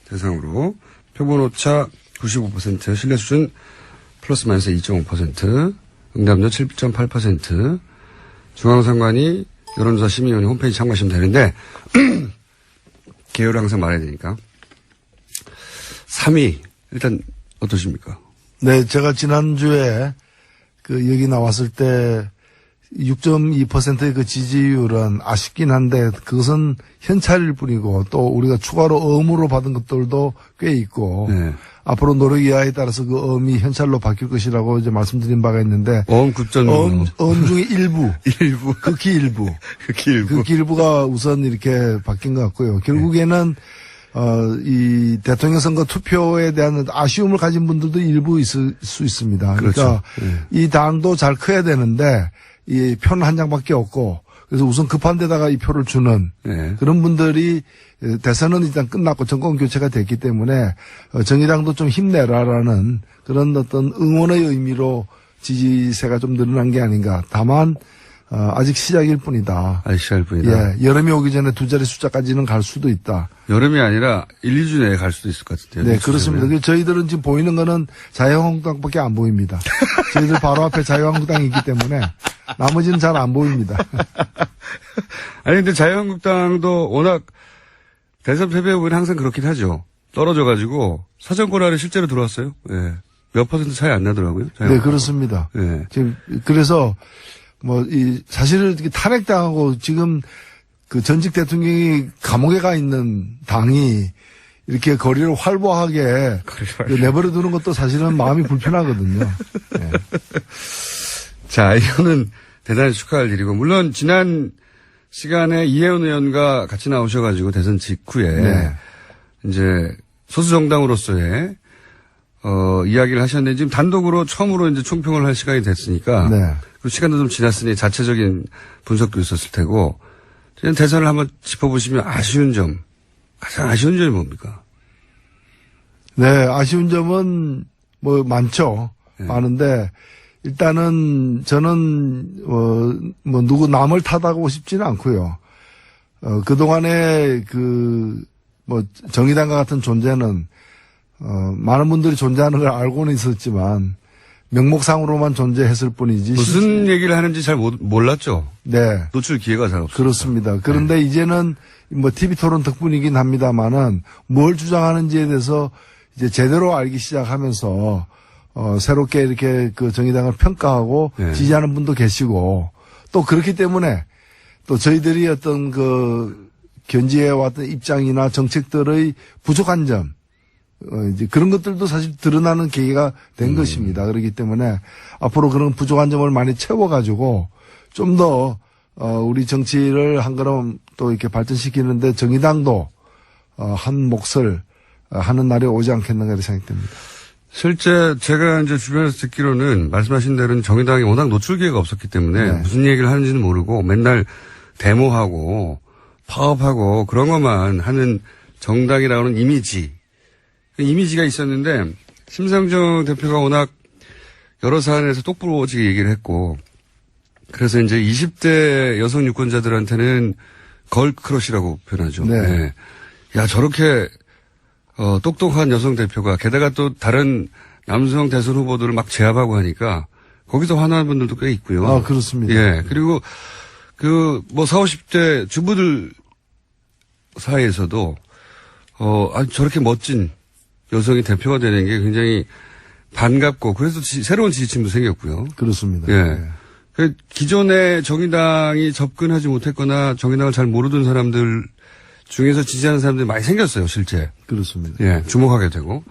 대상으로 표본오차 95%, 신뢰 수준 플러스 마이너스 2.5%, 응답률 7.8%, 중앙선관위 여론조사 심의위원회 홈페이지 참고하시면 되는데 개요를 항상 말해야 되니까 3위 일단 어떠십니까? 네, 제가 지난주에 여기 나왔을 때 6.2%의 그 지지율은 아쉽긴 한데 그것은 현찰일 뿐이고 또 우리가 추가로 어음으로 받은 것들도 꽤 있고 네. 앞으로 노력 이하에 따라서 그 어음이 현찰로 바뀔 것이라고 이제 말씀드린 바가 있는데 어음 9.6. 어음 중에 일부. 일부. 극히 일부. 극히 일부. 극히 일부가 우선 이렇게 바뀐 것 같고요. 결국에는 이 대통령 선거 투표에 대한 아쉬움을 가진 분들도 일부 있을 수 있습니다. 그러니까 그렇죠. 이 당도 잘 커야 되는데 이 표는 한 장밖에 없고 그래서 우선 급한 데다가 이 표를 주는 네. 그런 분들이 대선은 일단 끝났고 정권 교체가 됐기 때문에 정의당도 좀 힘내라라는 그런 어떤 응원의 의미로 지지세가 좀 늘어난 게 아닌가. 다만 아직 시작일 뿐이다. 아직 시작일 뿐이다. 예, 여름이 오기 전에 두 자리 숫자까지는 갈 수도 있다. 여름이 아니라 1, 2주 내에 갈 수도 있을 것 같은데요. 네, 그렇습니다. 그래서 저희들은 지금 보이는 거는 자유한국당밖에 안 보입니다. 저희들 바로 앞에 자유한국당이 있기 때문에 나머지는 잘 안 보입니다. 아니 근데 자유한국당도 워낙 대선 패배 후에는 항상 그렇긴 하죠. 떨어져가지고 사정권 안에 실제로 들어왔어요. 예. 몇 퍼센트 차이 안 나더라고요. 네, 자유한국당. 그렇습니다. 예. 지금 그래서 사실은 탄핵당하고 지금 그 전직 대통령이 감옥에 가 있는 당이 이렇게 거리를 활보하게 내버려 두는 것도 사실은 마음이 불편하거든요. 네. 자, 이거는 대단히 축하할 일이고, 물론 지난 시간에 이혜원 의원과 같이 나오셔가지고 대선 직후에 네. 이제 소수정당으로서의 이야기를 하셨는데 지금 단독으로 처음으로 이제 총평을 할 시간이 됐으니까 네. 그 시간도 좀 지났으니 자체적인 분석도 있었을 테고 지금 대선을 한번 짚어보시면 가장 아쉬운 점이 뭡니까? 네, 아쉬운 점은 많죠. 네. 많은데 일단은 저는 누구 남을 탓하고 싶지는 않고요. 그동안에 정의당과 같은 존재는 많은 분들이 존재하는 걸 알고는 있었지만 명목상으로만 존재했을 뿐이지. 무슨 얘기를 하는지 잘 몰랐죠. 네. 노출 기회가 잘 없어요. 그렇습니다. 그런데 이제는 TV 토론 덕분이긴 합니다만은 뭘 주장하는지에 대해서 이제 제대로 알기 시작하면서 새롭게 이렇게 그 정의당을 평가하고 네. 지지하는 분도 계시고 또 그렇기 때문에 또 저희들이 어떤 견지해 왔던 입장이나 정책들의 부족한 점 이제 그런 것들도 사실 드러나는 계기가 된 것입니다. 그렇기 때문에 앞으로 그런 부족한 점을 많이 채워가지고 좀 더 우리 정치를 한 걸음 또 이렇게 발전시키는데 정의당도 한 몫을 하는 날이 오지 않겠는가 이렇게 생각됩니다. 실제 제가 이제 주변에서 듣기로는 말씀하신 대로는 정의당이 워낙 노출 기회가 없었기 때문에 네. 무슨 얘기를 하는지는 모르고 맨날 데모하고 파업하고 그런 것만 하는 정당이라는 이미지가 있었는데 심상정 대표가 워낙 여러 사안에서 똑부러지게 얘기를 했고 그래서 이제 20대 여성 유권자들한테는 걸크러쉬라고 표현하죠. 네. 네. 야 저렇게 똑똑한 여성 대표가 게다가 또 다른 남성 대선 후보들을 막 제압하고 하니까 거기서 화나는 분들도 꽤 있고요. 아, 그렇습니다. 예. 그리고 40, 50대 주부들 사이에서도 저렇게 멋진 여성이 대표가 되는 게 굉장히 반갑고 그래서 새로운 지지층도 생겼고요. 그렇습니다. 예. 네. 그 기존에 정의당이 접근하지 못했거나 정의당을 잘 모르던 사람들 중에서 지지하는 사람들이 많이 생겼어요, 실제. 그렇습니다. 예, 주목하게 되고.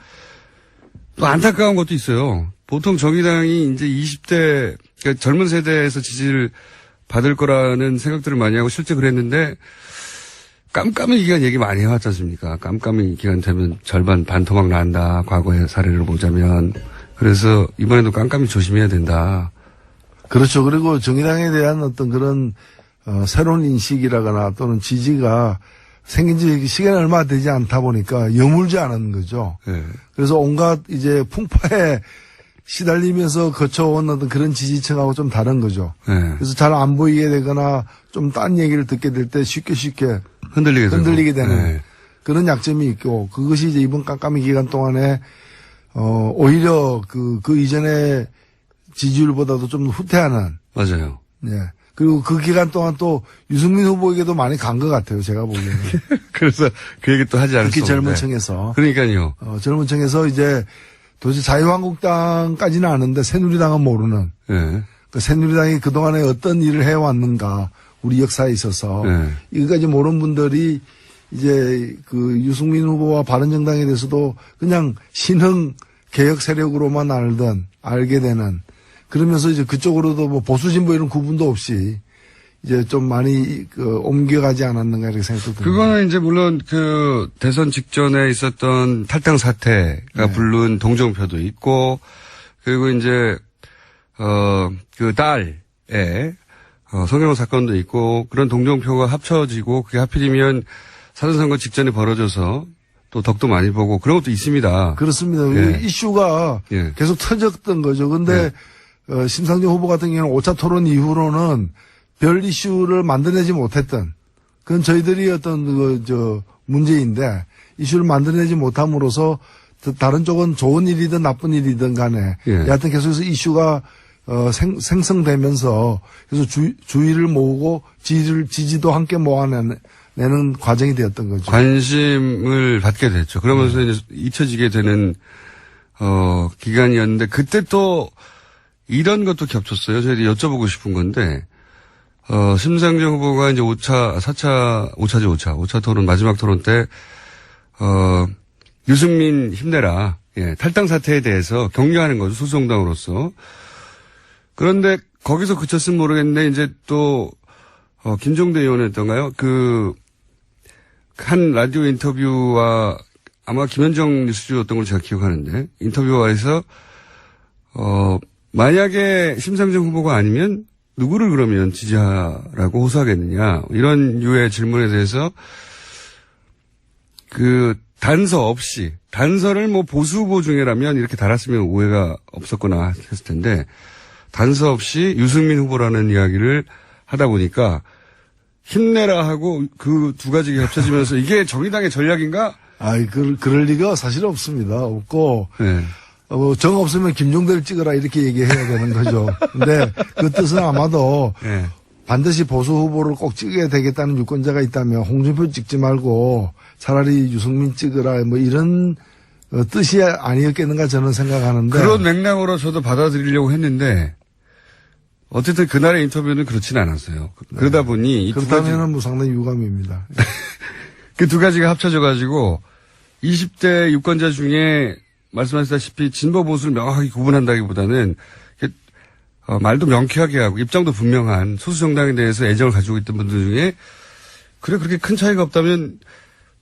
또 안타까운 것도 있어요. 보통 정의당이 이제 20대, 그러니까 젊은 세대에서 지지를 받을 거라는 생각들을 많이 하고 실제 그랬는데 깜깜이 기간 얘기 많이 해왔지 않습니까? 깜깜이 기간 되면 절반 반토막 난다. 과거의 사례를 보자면. 그래서 이번에도 깜깜이 조심해야 된다. 그렇죠. 그리고 정의당에 대한 어떤 그런 새로운 인식이라거나 또는 지지가 생긴 지 시간이 얼마 되지 않다 보니까 여물지 않은 거죠. 예. 그래서 온갖 이제 풍파에 시달리면서 거쳐온 어떤 그런 지지층하고 좀 다른 거죠. 예. 그래서 잘 안 보이게 되거나 좀 딴 얘기를 듣게 될 때 쉽게 흔들리게 되는 예. 그런 약점이 있고 그것이 이제 이번 깜깜이 기간 동안에 오히려 그 이전에 지지율보다도 좀 후퇴하는. 맞아요. 예. 그리고 그 기간 동안 또 유승민 후보에게도 많이 간 것 같아요. 제가 보기에는. 그래서 그 얘기 또 하지 않을 수 특히 젊은 없는데. 층에서. 그러니까요. 젊은 층에서 이제 도대체 자유한국당까지는 아는데 새누리당은 모르는. 예. 그 새누리당이 그동안에 어떤 일을 해왔는가. 우리 역사에 있어서. 네. 이거까지 모르는 분들이 이제 그 유승민 후보와 바른정당에 대해서도 그냥 신흥 개혁 세력으로만 알게 되는 그러면서 이제 그쪽으로도 보수 진보 이런 구분도 없이 이제 좀 많이 옮겨가지 않았는가 이렇게 생각도 듭니다. 그거는 이제 물론 그 대선 직전에 있었던 탈당 사태가 부른 동정표도 있고, 그리고 이제 그 딸의 성희롱 사건도 있고, 그런 동정표가 합쳐지고, 그게 하필이면 사전선거 직전에 벌어져서 또 덕도 많이 보고 그런 것도 있습니다. 그렇습니다. 예. 이슈가 예. 계속 터졌던 거죠. 근데 심상정 후보 같은 경우는 5차 토론 이후로는 별 이슈를 만들어내지 못했던, 그건 저희들이 어떤 문제인데, 이슈를 만들어내지 못함으로써 다른 쪽은 좋은 일이든 나쁜 일이든 간에 여하튼 계속해서 이슈가 생성되면서 그래서 주의를 모으고 지지도 함께 모아내는 과정이 되었던 거죠. 관심을 받게 됐죠. 그러면서 이제 잊혀지게 되는 기간이었는데, 그때 또 이런 것도 겹쳤어요. 저희들이 여쭤보고 싶은 건데, 심상정 후보가 이제 5차 토론, 마지막 토론 때, 유승민 힘내라. 예, 탈당 사태에 대해서 격려하는 거죠. 소수정당으로서. 그런데 거기서 그쳤으면 모르겠는데, 이제 또, 김종대 의원이었던가요? 한 라디오 인터뷰와 아마 김현정 뉴스주였던 걸 제가 기억하는데, 인터뷰와에서, 만약에 심상정 후보가 아니면 누구를 그러면 지지하라고 호소하겠느냐, 이런 류의 질문에 대해서 단서 없이, 단서를 뭐 보수 후보 중에라면 이렇게 달았으면 오해가 없었거나 했을 텐데, 단서 없이 유승민 후보라는 이야기를 하다 보니까 힘내라 하고 그 두 가지가 합쳐지면서 이게 정의당의 전략인가? 그럴 리가 사실 없습니다. 없고, 네. 정 없으면 김종대를 찍어라 이렇게 얘기해야 되는 거죠. 근데 그 뜻은 아마도 네. 반드시 보수 후보를 꼭 찍어야 되겠다는 유권자가 있다면 홍준표 찍지 말고 차라리 유승민 찍으라 뭐 이런 뜻이 아니었겠는가 저는 생각하는데. 그런 맥락으로 저도 받아들이려고 했는데 어쨌든 그날의 인터뷰는 그렇지는 않았어요. 그러다 보니 그렇다면 뭐 상당히 유감입니다. 그 두 가지가 합쳐져가지고 20대 유권자 중에 말씀하셨다시피 진보 보수를 명확하게 구분한다기보다는 말도 명쾌하게 하고 입장도 분명한 소수 정당에 대해서 애정을 가지고 있던 분들 중에 그렇게 큰 차이가 없다면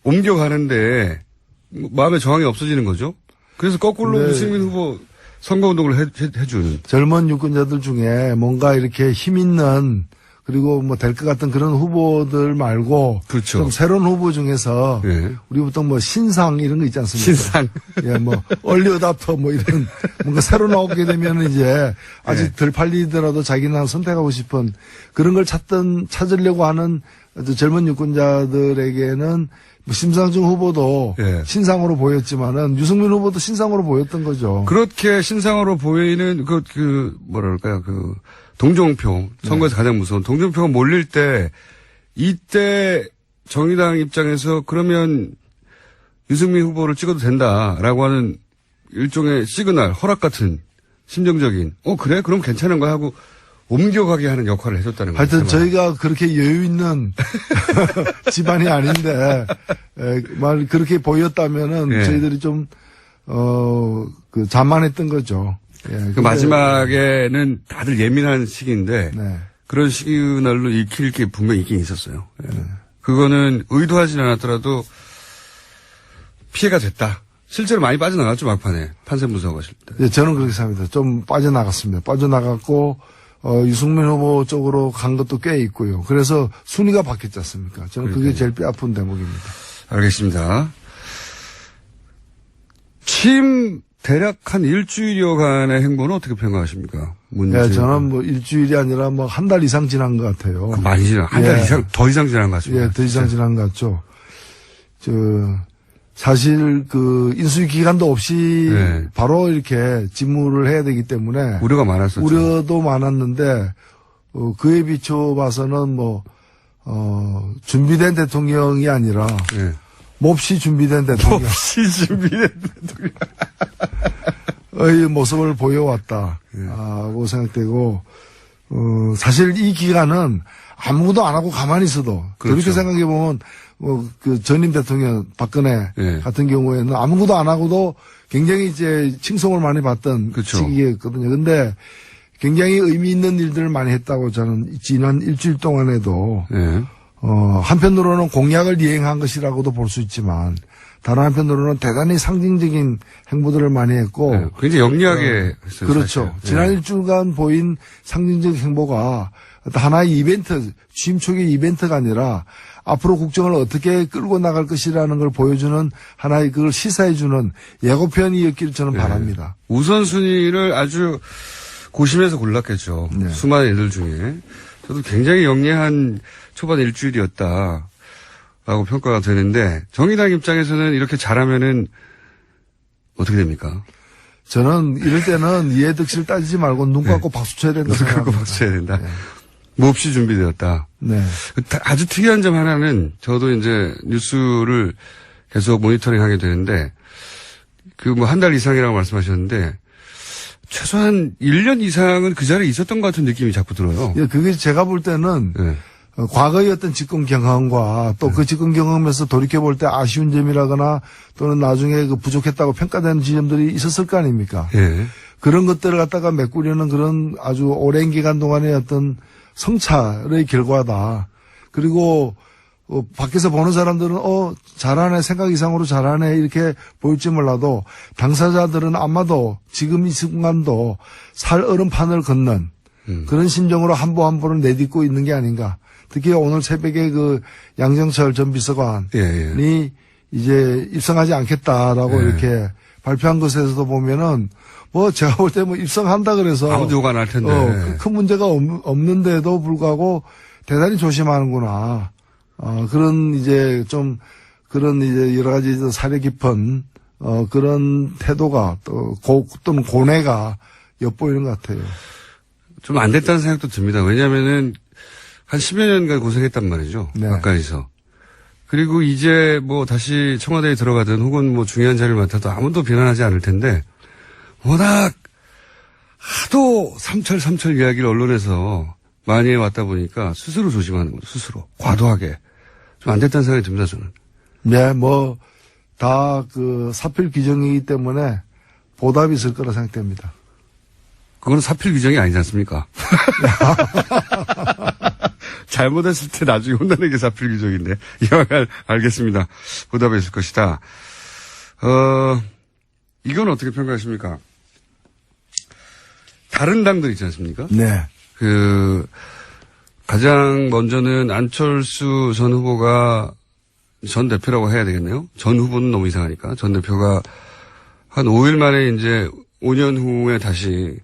옮겨가는데 마음의 저항이 없어지는 거죠. 그래서 거꾸로 유승민 후보 선거운동을 해주는. 젊은 유권자들 중에 뭔가 이렇게 힘 있는 그리고 뭐 될 것 같은 그런 후보들 말고. 그렇죠. 좀 새로운 후보 중에서. 네. 우리 보통 뭐 신상 이런 거 있지 않습니까? 신상. 예, 뭐, 얼리 어답터 뭐 이런 뭔가 새로 나오게 되면 이제 아직 덜 팔리더라도 자기는 선택하고 싶은 그런 걸 찾으려고 하는 젊은 유권자들에게는 뭐 심상정 후보도 신상으로 보였지만은 유승민 후보도 신상으로 보였던 거죠. 그렇게 신상으로 보이는 뭐랄까요, 동정표, 선거에서 가장 무서운 동정표가 몰릴 때, 이때 정의당 입장에서 그러면 유승민 후보를 찍어도 된다라고 하는 일종의 시그널, 허락 같은 심정적인, 그래? 그럼 괜찮은 거야 하고 옮겨가게 하는 역할을 해줬다는 거예요. 하여튼 저희가 그렇게 여유 있는 집안이 아닌데, 그렇게 보였다면은 저희들이 좀, 자만했던 거죠. 그 마지막에는 다들 예민한 시기인데 그런 시그널로 익힐 게 분명히 있긴 있었어요. 그거는 의도하진 않았더라도 피해가 됐다. 실제로 많이 빠져나갔죠, 막판에. 판세 분석하실 때. 저는 그렇게 생각합니다. 좀 빠져나갔습니다. 빠져나갔고 유승민 후보 쪽으로 간 것도 꽤 있고요. 그래서 순위가 바뀌었지 않습니까? 저는 그게 제일 뼈아픈 대목입니다. 알겠습니다. 취임 대략 한 일주일여간의 행보는 어떻게 평가하십니까? 네, 저는 뭐 일주일이 아니라 뭐 한 달 이상 지난 것 같아요. 많이 한 달 이상, 더 이상 지난 것 같습니다. 예, 더 이상 지난 것 같죠. 사실 인수위 기간도 없이 바로 이렇게 직무를 해야 되기 때문에. 우려가 많았었죠. 우려도 많았는데, 그에 비춰봐서는 준비된 대통령이 아니라. 몹시 준비된 대통령. 몹시 준비된 대통령. 의 모습을 보여왔다. 하고 생각되고, 사실 이 기간은 아무것도 안 하고 가만히 있어도. 그렇죠. 그렇게 생각해보면, 전임 대통령 박근혜 같은 경우에는 아무것도 안 하고도 굉장히 이제 칭송을 많이 받던 시기였거든요. 근데 굉장히 의미 있는 일들을 많이 했다고 저는 지난 일주일 동안에도 예. 한편으로는 공약을 이행한 것이라고도 볼 수 있지만 다른 한편으로는 대단히 상징적인 행보들을 많이 했고 예. 굉장히 영리하게 했어요. 그렇죠. 사실. 지난 예. 일주일간 보인 상징적 행보가 하나의 이벤트, 취임 초기 이벤트가 아니라 앞으로 국정을 어떻게 끌고 나갈 것이라는 걸 보여주는 하나의 그걸 시사해주는 예고편이었기를 저는 바랍니다. 우선순위를 아주 고심해서 골랐겠죠. 네. 수많은 일들 중에. 저도 굉장히 영리한 초반 일주일이었다라고 평가가 되는데 정의당 입장에서는 이렇게 잘하면은 어떻게 됩니까? 저는 이럴 때는 이해득실 따지지 말고 눈 감고 박수 쳐야 된다 눈 감고 생각합니다. 박수 쳐야 된다. 네. 몹시 준비되었다. 네. 아주 특이한 점 하나는 저도 이제 뉴스를 계속 모니터링 하게 되는데 그 뭐 한 달 이상이라고 말씀하셨는데 최소한 1년 이상은 그 자리에 있었던 것 같은 느낌이 자꾸 들어요. 예, 그게 제가 볼 때는 네. 과거의 어떤 집권 경험과 또 그 집권 경험에서 돌이켜 볼 때 아쉬운 점이라거나 또는 나중에 그 부족했다고 평가되는 지점들이 있었을 거 아닙니까? 예. 그런 것들을 갖다가 메꾸려는 그런 아주 오랜 기간 동안의 어떤 성찰의 결과다. 그리고 밖에서 보는 사람들은 잘하네, 생각 이상으로 잘하네 이렇게 보일지 몰라도 당사자들은 아마도 지금 이 순간도 살 얼음판을 걷는 그런 심정으로 한 보 한 보를 내딛고 있는 게 아닌가. 특히 오늘 새벽에 그 양정철 전 비서관이 예. 이제 입성하지 않겠다라고 예. 이렇게 발표한 것에서도 보면은 뭐 제가 볼 때 뭐 입성한다 그래서 아무도 욕 안 할 텐데. 큰 문제가 없는데도 불구하고 대단히 조심하는구나. 그런 이제 좀 그런 이제 여러 가지 사려 깊은 그런 태도가 또는 고뇌가 엿보이는 것 같아요. 좀 안 됐다는 생각도 듭니다. 왜냐면은 한 10여 년간 고생했단 말이죠. 네. 가까이서. 그리고 이제 뭐 다시 청와대에 들어가든 혹은 뭐 중요한 자리를 맡아도 아무도 비난하지 않을 텐데 워낙 하도 삼철 이야기를 언론에서 많이 해왔다 보니까 스스로 조심하는 거죠. 스스로. 과도하게. 좀 안 됐다는 생각이 듭니다, 저는. 네, 뭐 다 그 사필 규정이기 때문에 보답이 있을 거라 생각됩니다. 그건 사필 규정이 아니지 않습니까? 잘못했을 때 나중에 혼나는 게 사필 규정인데. 알겠습니다. 보답이 있을 것이다. 이건 어떻게 평가하십니까? 다른 당들 있지 않습니까? 네. 가장 먼저는 안철수 전 후보가 전 대표라고 해야 되겠네요. 전 후보는 너무 이상하니까. 전 대표가 한 5일 만에 이제 5년 후에 다시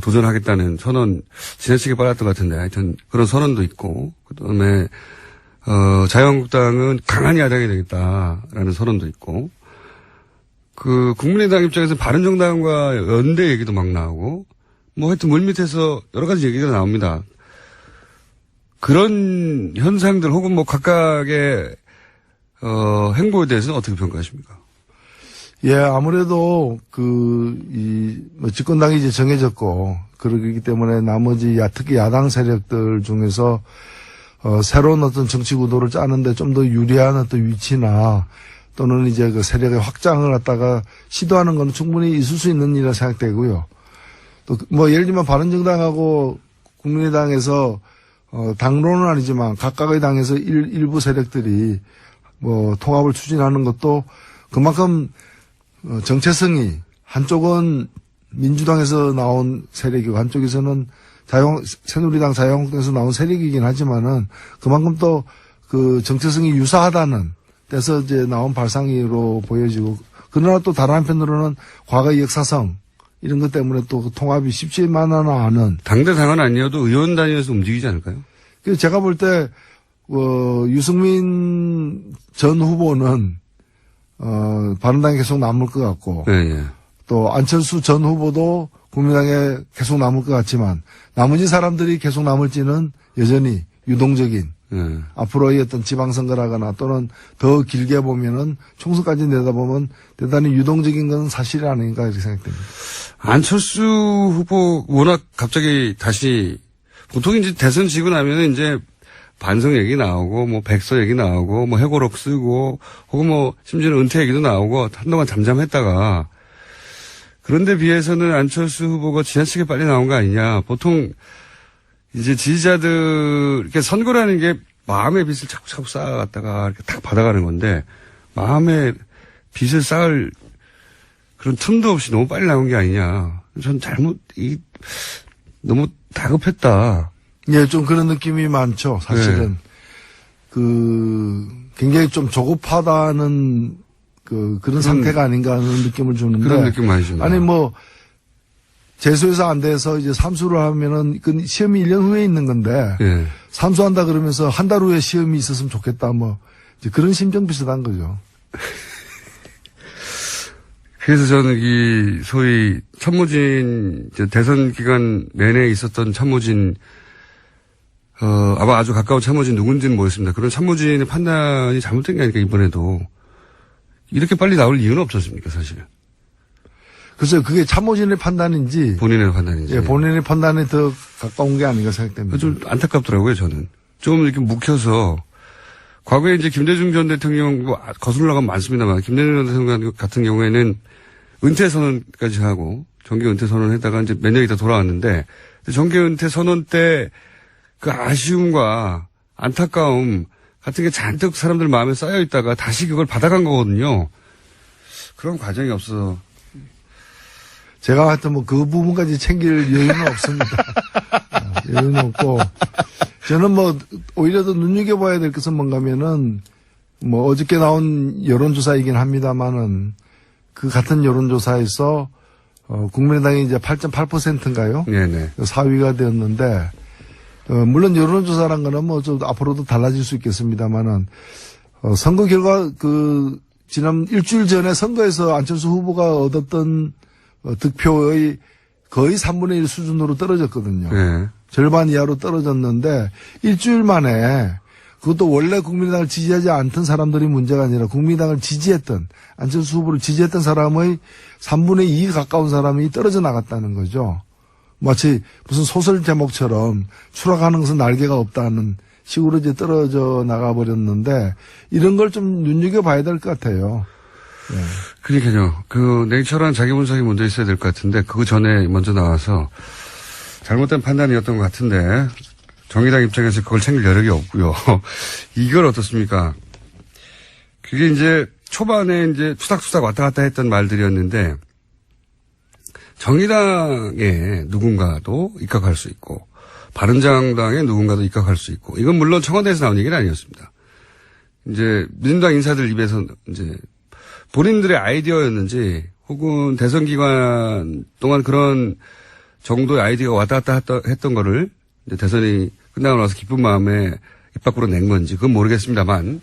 도전하겠다는 선언, 지나치게 빨랐던 것 같은데 하여튼 그런 선언도 있고, 그 다음에, 자유한국당은 강한 야당이 되겠다라는 선언도 있고, 국민의당 입장에서 바른정당과 연대 얘기도 막 나오고, 뭐 하여튼 물밑에서 여러 가지 얘기가 나옵니다. 그런 현상들 혹은 뭐 각각의, 행보에 대해서는 어떻게 평가하십니까? 예, 아무래도 뭐 집권당이 이제 정해졌고, 그러기 때문에 나머지 특히 야당 세력들 중에서, 새로운 어떤 정치 구도를 짜는데 좀 더 유리한 어떤 위치나, 또는 이제 그 세력의 확장을 갖다가 시도하는 건 충분히 있을 수 있는 일이라 생각되고요. 또 뭐 예를 들면 바른정당하고 국민의당에서, 당론은 아니지만 각각의 당에서 일부 세력들이 뭐 통합을 추진하는 것도 그만큼 정체성이 한쪽은 민주당에서 나온 세력이고 한쪽에서는 새누리당 자유한국당에서 나온 세력이긴 하지만은 그만큼 또 그 정체성이 유사하다는 데서 이제 나온 발상으로 보여지고 그러나 또 다른 한편으로는 과거의 역사성 이런 것 때문에 또 통합이 쉽지만은 않은 당대 당은 아니어도 의원 단위에서 움직이지 않을까요? 그래서 제가 볼 때 유승민 전 후보는 바른당에 계속 남을 것 같고, 예. 또 안철수 전 후보도 국민당에 계속 남을 것 같지만, 나머지 사람들이 계속 남을지는 여전히 유동적인, 예. 앞으로의 어떤 지방선거라거나 또는 더 길게 보면은 총선까지 내다보면 대단히 유동적인 건 사실이 아닌가 이렇게 생각됩니다. 안철수 후보 워낙 갑자기 다시, 보통 이제 대선 지고 나면은 이제 반성 얘기 나오고, 뭐, 백서 얘기 나오고, 뭐, 해고록 쓰고, 혹은 뭐, 심지어는 은퇴 얘기도 나오고, 한동안 잠잠했다가, 그런데 비해서는 안철수 후보가 지나치게 빨리 나온 거 아니냐. 보통 이제 지지자들, 이렇게 선거라는 게 마음의 빚을 차곡차곡 쌓아갔다가 이렇게 탁 받아가는 건데, 마음의 빚을 쌓을 그런 틈도 없이 너무 빨리 나온 게 아니냐. 전 너무 다급했다. 예, 좀 그런 느낌이 많죠, 사실은. 굉장히 좀 조급하다는 그런 상태가 아닌가 하는 느낌을 주는데. 그런 느낌 많이 줍니다. 아니, 재수해서 안 돼서 이제 삼수를 하면은 그 시험이 1년 후에 있는 건데. 예. 삼수한다 그러면서 한 달 후에 시험이 있었으면 좋겠다, 이제 그런 심정 비슷한 거죠. 그래서 저는 소위 참모진, 대선 기간 내내 있었던 참모진, 아마 아주 가까운 참모진 누군지는 모르겠습니다. 그런 참모진의 판단이 잘못된 게 아닐까, 이번에도. 이렇게 빨리 나올 이유는 없었습니까, 사실. 글쎄요, 그게 참모진의 판단인지. 본인의 판단인지. 예, 본인의 판단에 더 가까운 게 아닌가 생각됩니다. 좀 안타깝더라고요, 저는. 좀 이렇게 묵혀서, 과거에 이제 김대중 전 대통령, 거슬러 나가면 많습니다만, 김대중 전 대통령 같은 경우에는 은퇴 선언까지 하고, 정계 은퇴 선언을 했다가 이제 몇 년 있다 돌아왔는데, 정계 은퇴 선언 때 그 아쉬움과 안타까움 같은 게 잔뜩 사람들 마음에 쌓여 있다가 다시 그걸 받아간 거거든요. 그런 과정이 없어서. 제가 하여튼 그 부분까지 챙길 여유는 없습니다. 여유는 없고, 저는 오히려 더 눈여겨봐야 될 것은 뭔가면은, 어저께 나온 여론조사이긴 합니다만은, 그 같은 여론조사에서, 국민의당이 이제 8.8%인가요? 네네. 4위가 되었는데, 물론 여론조사란 거는 좀 앞으로도 달라질 수 있겠습니다만은, 선거 결과 지난 일주일 전에 선거에서 안철수 후보가 얻었던 득표의 거의 3분의 1 수준으로 떨어졌거든요. 네. 절반 이하로 떨어졌는데, 일주일 만에, 그것도 원래 국민의당을 지지하지 않던 사람들이 문제가 아니라 국민의당을 지지했던, 안철수 후보를 지지했던 사람의 3분의 2 가까운 사람이 떨어져 나갔다는 거죠. 마치 무슨 소설 제목처럼 추락하는 것은 날개가 없다는 식으로 이제 떨어져 나가버렸는데, 이런 걸 좀 눈여겨봐야 될 것 같아요. 네. 그러니까요. 냉철한 자기 분석이 먼저 있어야 될 것 같은데, 그거 전에 먼저 나와서 잘못된 판단이었던 것 같은데, 정의당 입장에서 그걸 챙길 여력이 없고요. 이걸 어떻습니까? 그게 이제 초반에 이제 투닥투닥 왔다 갔다 했던 말들이었는데, 정의당에 누군가도 입각할 수 있고, 바른정당에 누군가도 입각할 수 있고, 이건 물론 청와대에서 나온 얘기는 아니었습니다. 이제 민주당 인사들 입에서 이제 본인들의 아이디어였는지, 혹은 대선 기간 동안 그런 정도의 아이디어가 왔다 갔다 했던 거를 이제 대선이 끝나고 나서 기쁜 마음에 입 밖으로 낸 건지 그건 모르겠습니다만,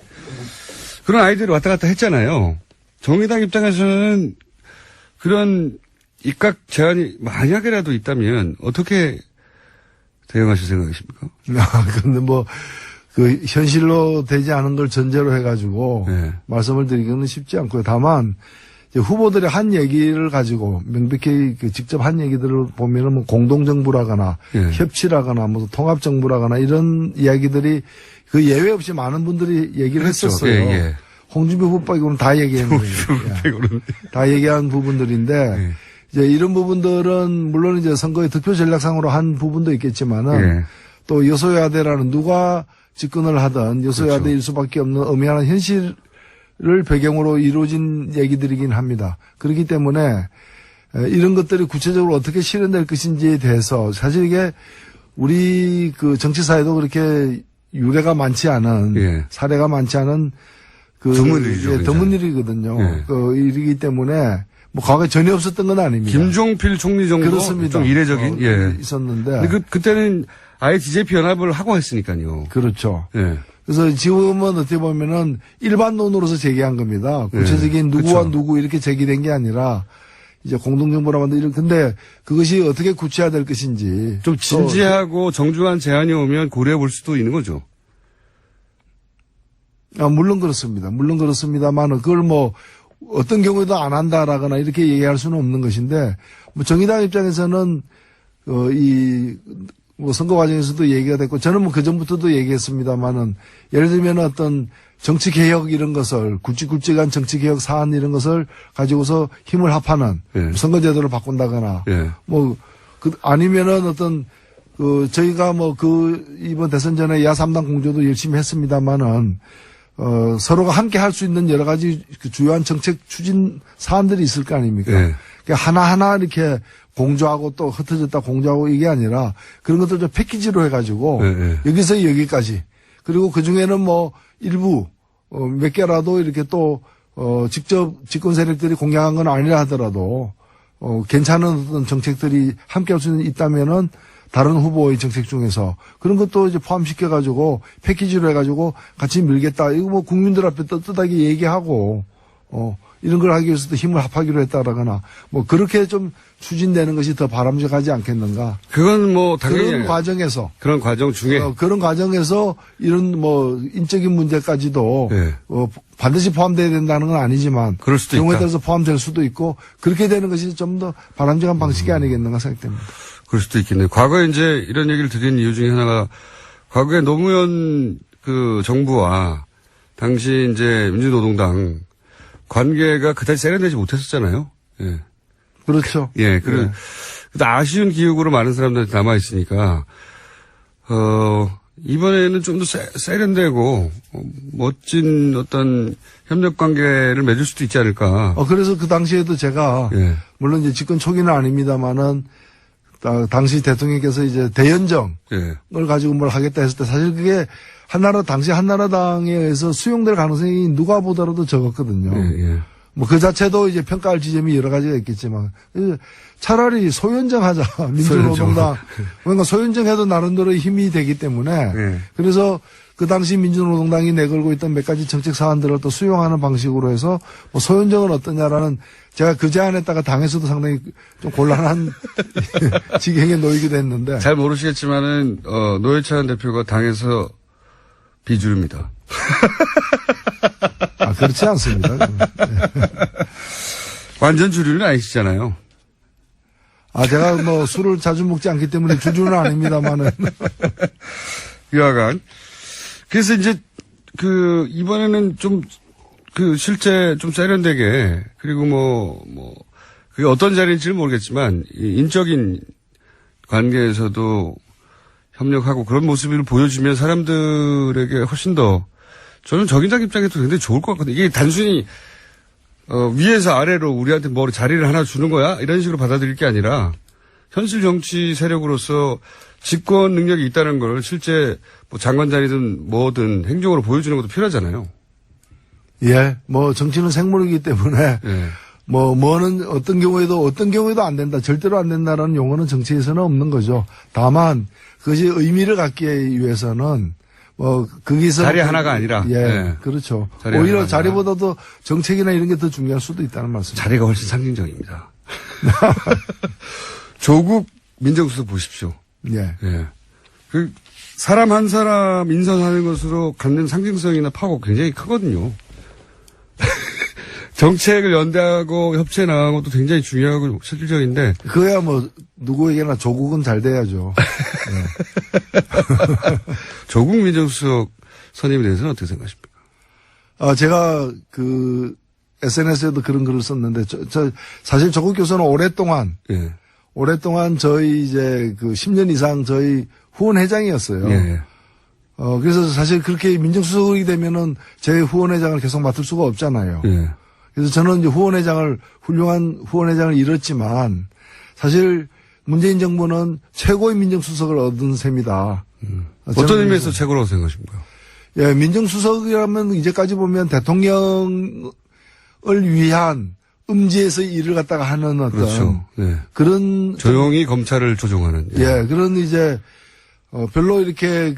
그런 아이디어를 왔다 갔다 했잖아요. 정의당 입장에서는 그런 입각 제한이 만약이라도 있다면 어떻게 대응하실 생각이십니까? 근데 현실로 되지 않은 걸 전제로 해가지고 네. 말씀을 드리기는 쉽지 않고요. 다만, 이제 후보들이 한 얘기를 가지고 명백히 직접 한 얘기들을 보면은 공동정부라거나 네. 협치라거나 통합정부라거나 이런 이야기들이 그 예외 없이 많은 분들이 얘기를 그렇죠. 했었어요. 예, 예. 홍준표 후보 빼고는 다 얘기했는데. 다 얘기한 부분들인데, 네. 이제 이런 부분들은 물론 이제 선거의 득표 전략상으로 한 부분도 있겠지만은 네. 또 여소야대라는 누가 집권을 하든 여소야대일 수밖에 없는 엄연한 현실을 배경으로 이루어진 얘기들이긴 합니다. 그렇기 때문에 이런 것들이 구체적으로 어떻게 실현될 것인지에 대해서 사실 이게 우리 정치사에도 그렇게 유례가 많지 않은 예. 사례가 많지 않은 드문 일이죠. 드문 일이거든요. 예. 일이기 때문에 과거에 전혀 없었던 건 아닙니다. 김종필 총리 정도 그렇습니다. 좀 이례적인 예. 있었는데. 근데 그때는 아예 DJP 연합을 하고 했으니까요. 그렇죠. 예. 그래서 지금은 어떻게 보면은 일반론으로서 제기한 겁니다. 구체적인 누구와 그렇죠. 누구 이렇게 제기된 게 아니라 이제 공동정부라 만든 이런 근데 그것이 어떻게 구체화될 것인지 좀 진지하고 정중한 제안이 오면 고려해 볼 수도 있는 거죠. 물론 그렇습니다. 물론 그렇습니다만 그걸 어떤 경우에도 안 한다라거나 이렇게 얘기할 수는 없는 것인데 정의당 입장에서는 뭐 선거 과정에서도 얘기가 됐고 저는 뭐 그전부터도 얘기했습니다만은 예를 들면 어떤 정치 개혁 이런 것을 굵직굵직한 정치 개혁 사안 이런 것을 가지고서 힘을 합하는 예. 선거제도를 바꾼다거나 예. 뭐 아니면은 어떤 저희가 뭐 이번 대선 전에 야 3당 공조도 열심히 했습니다만은 서로가 함께 할 수 있는 여러 가지 그 주요한 정책 추진 사안들이 있을 거 아닙니까? 예. 그러니까 하나하나 이렇게 공조하고 또 흩어졌다 공조하고 이게 아니라 그런 것들 좀 패키지로 해가지고 예, 예. 여기서 여기까지 그리고 그 중에는 뭐 일부 몇 개라도 이렇게 또 직접 집권 세력들이 공약한 건 아니라 하더라도 괜찮은 어떤 정책들이 함께 할 수 있다면은 다른 후보의 정책 중에서 그런 것도 이제 포함시켜가지고 패키지로 해가지고 같이 밀겠다. 이거 뭐 국민들 앞에 떳떳하게 얘기하고, 이런 걸 하기 위해서도 힘을 합하기로 했다라거나 뭐 그렇게 좀 추진되는 것이 더 바람직하지 않겠는가. 그건 뭐 당연히 그런 과정에서. 그런 과정 중에 그런 과정에서 이런 뭐 인적인 문제까지도 네. 반드시 포함돼야 된다는 건 아니지만 그럴 수도 경우에 있다. 따라서 포함될 수도 있고 그렇게 되는 것이 좀 더 바람직한 방식이 아니겠는가 생각됩니다. 그럴 수도 있겠네요. 과거에 이제 이런 얘기를 드린 이유 중에 하나가 과거에 노무현 그 정부와 당시 이제 민주노동당 관계가 그다지 세련되지 못했었잖아요. 예. 그렇죠. 예. 그래. 아쉬운 기억으로 많은 사람들한테 남아있으니까, 이번에는 좀 더 세련되고, 멋진 어떤 협력 관계를 맺을 수도 있지 않을까. 그래서 그 당시에도 제가, 예. 물론 이제 집권 초기는 아닙니다만은, 당시 대통령께서 이제 대연정을 예. 가지고 뭘 하겠다 했을 때 사실 그게 당시 한나라당에 의해서 수용될 가능성이 누가 보더라도 적었거든요. 예, 예. 뭐 그 자체도 이제 평가할 지점이 여러 가지가 있겠지만 차라리 소연정하자 민주노동당 그러니까 소연정해도 나름대로 힘이 되기 때문에 예. 그래서 그 당시 민주노동당이 내걸고 있던 몇 가지 정책 사안들을 또 수용하는 방식으로 해서 뭐 소연정은 어떠냐라는 제가 그 제안했다가 당에서도 상당히 좀 곤란한 지경에 놓이기도 했는데 잘 모르시겠지만은, 노회찬 대표가 당에서 비주류입니다. 그렇지 않습니다. 완전 주류는 아니시잖아요. 제가 뭐 술을 자주 먹지 않기 때문에 주주는 아닙니다만은. 여하간. 그래서 이제, 이번에는 좀, 실제 좀 세련되게, 그리고 그게 어떤 자리인지는 모르겠지만, 이 인적인 관계에서도 협력하고 그런 모습을 보여주면 사람들에게 훨씬 더, 저는 적인장 입장에도 굉장히 좋을 것 같거든요. 이게 단순히, 위에서 아래로 우리한테 뭐 자리를 하나 주는 거야? 이런 식으로 받아들일 게 아니라, 현실 정치 세력으로서 집권 능력이 있다는 걸 실제 뭐 장관 자리든 뭐든 행정으로 보여주는 것도 필요하잖아요. 예, 뭐 정치는 생물이기 때문에 예. 뭐는 어떤 경우에도 안 된다, 절대로 안 된다라는 용어는 정치에서는 없는 거죠. 다만 그것이 의미를 갖기 위해서는 거기서 자리 하나가 아니라. 예, 예. 그렇죠. 자리 오히려 하나가 자리보다도 정책이나 이런 게 더 중요할 수도 있다는 말씀. 자리가 훨씬 상징적입니다. 조국 민정수석 보십시오. 예. 예. 사람 한 사람 인선하는 것으로 갖는 상징성이나 파고가 굉장히 크거든요. 정책을 연대하고 협치해 나가는 것도 굉장히 중요하고 실질적인데. 그거야 뭐 누구에게나 조국은 잘 돼야죠. 예. 조국 민정수석 선임에 대해서는 어떻게 생각하십니까? 제가 SNS에도 그런 글을 썼는데 사실 조국 교수는 오랫동안 저희 이제 10년 이상 저희 후원회장이었어요. 예. 그래서 사실 그렇게 민정수석이 되면은 제 후원회장을 계속 맡을 수가 없잖아요. 예. 그래서 저는 이제 훌륭한 후원회장을 잃었지만 사실 문재인 정부는 최고의 민정수석을 얻은 셈이다. 어떤 의미에서 최고라고 생각하십니까? 예, 민정수석이라면 이제까지 보면 대통령을 위한 음지에서 일을 갖다가 하는 어떤 그렇죠. 네. 그런 조용히 검찰을 조종하는. 예, 그런 이제 별로 이렇게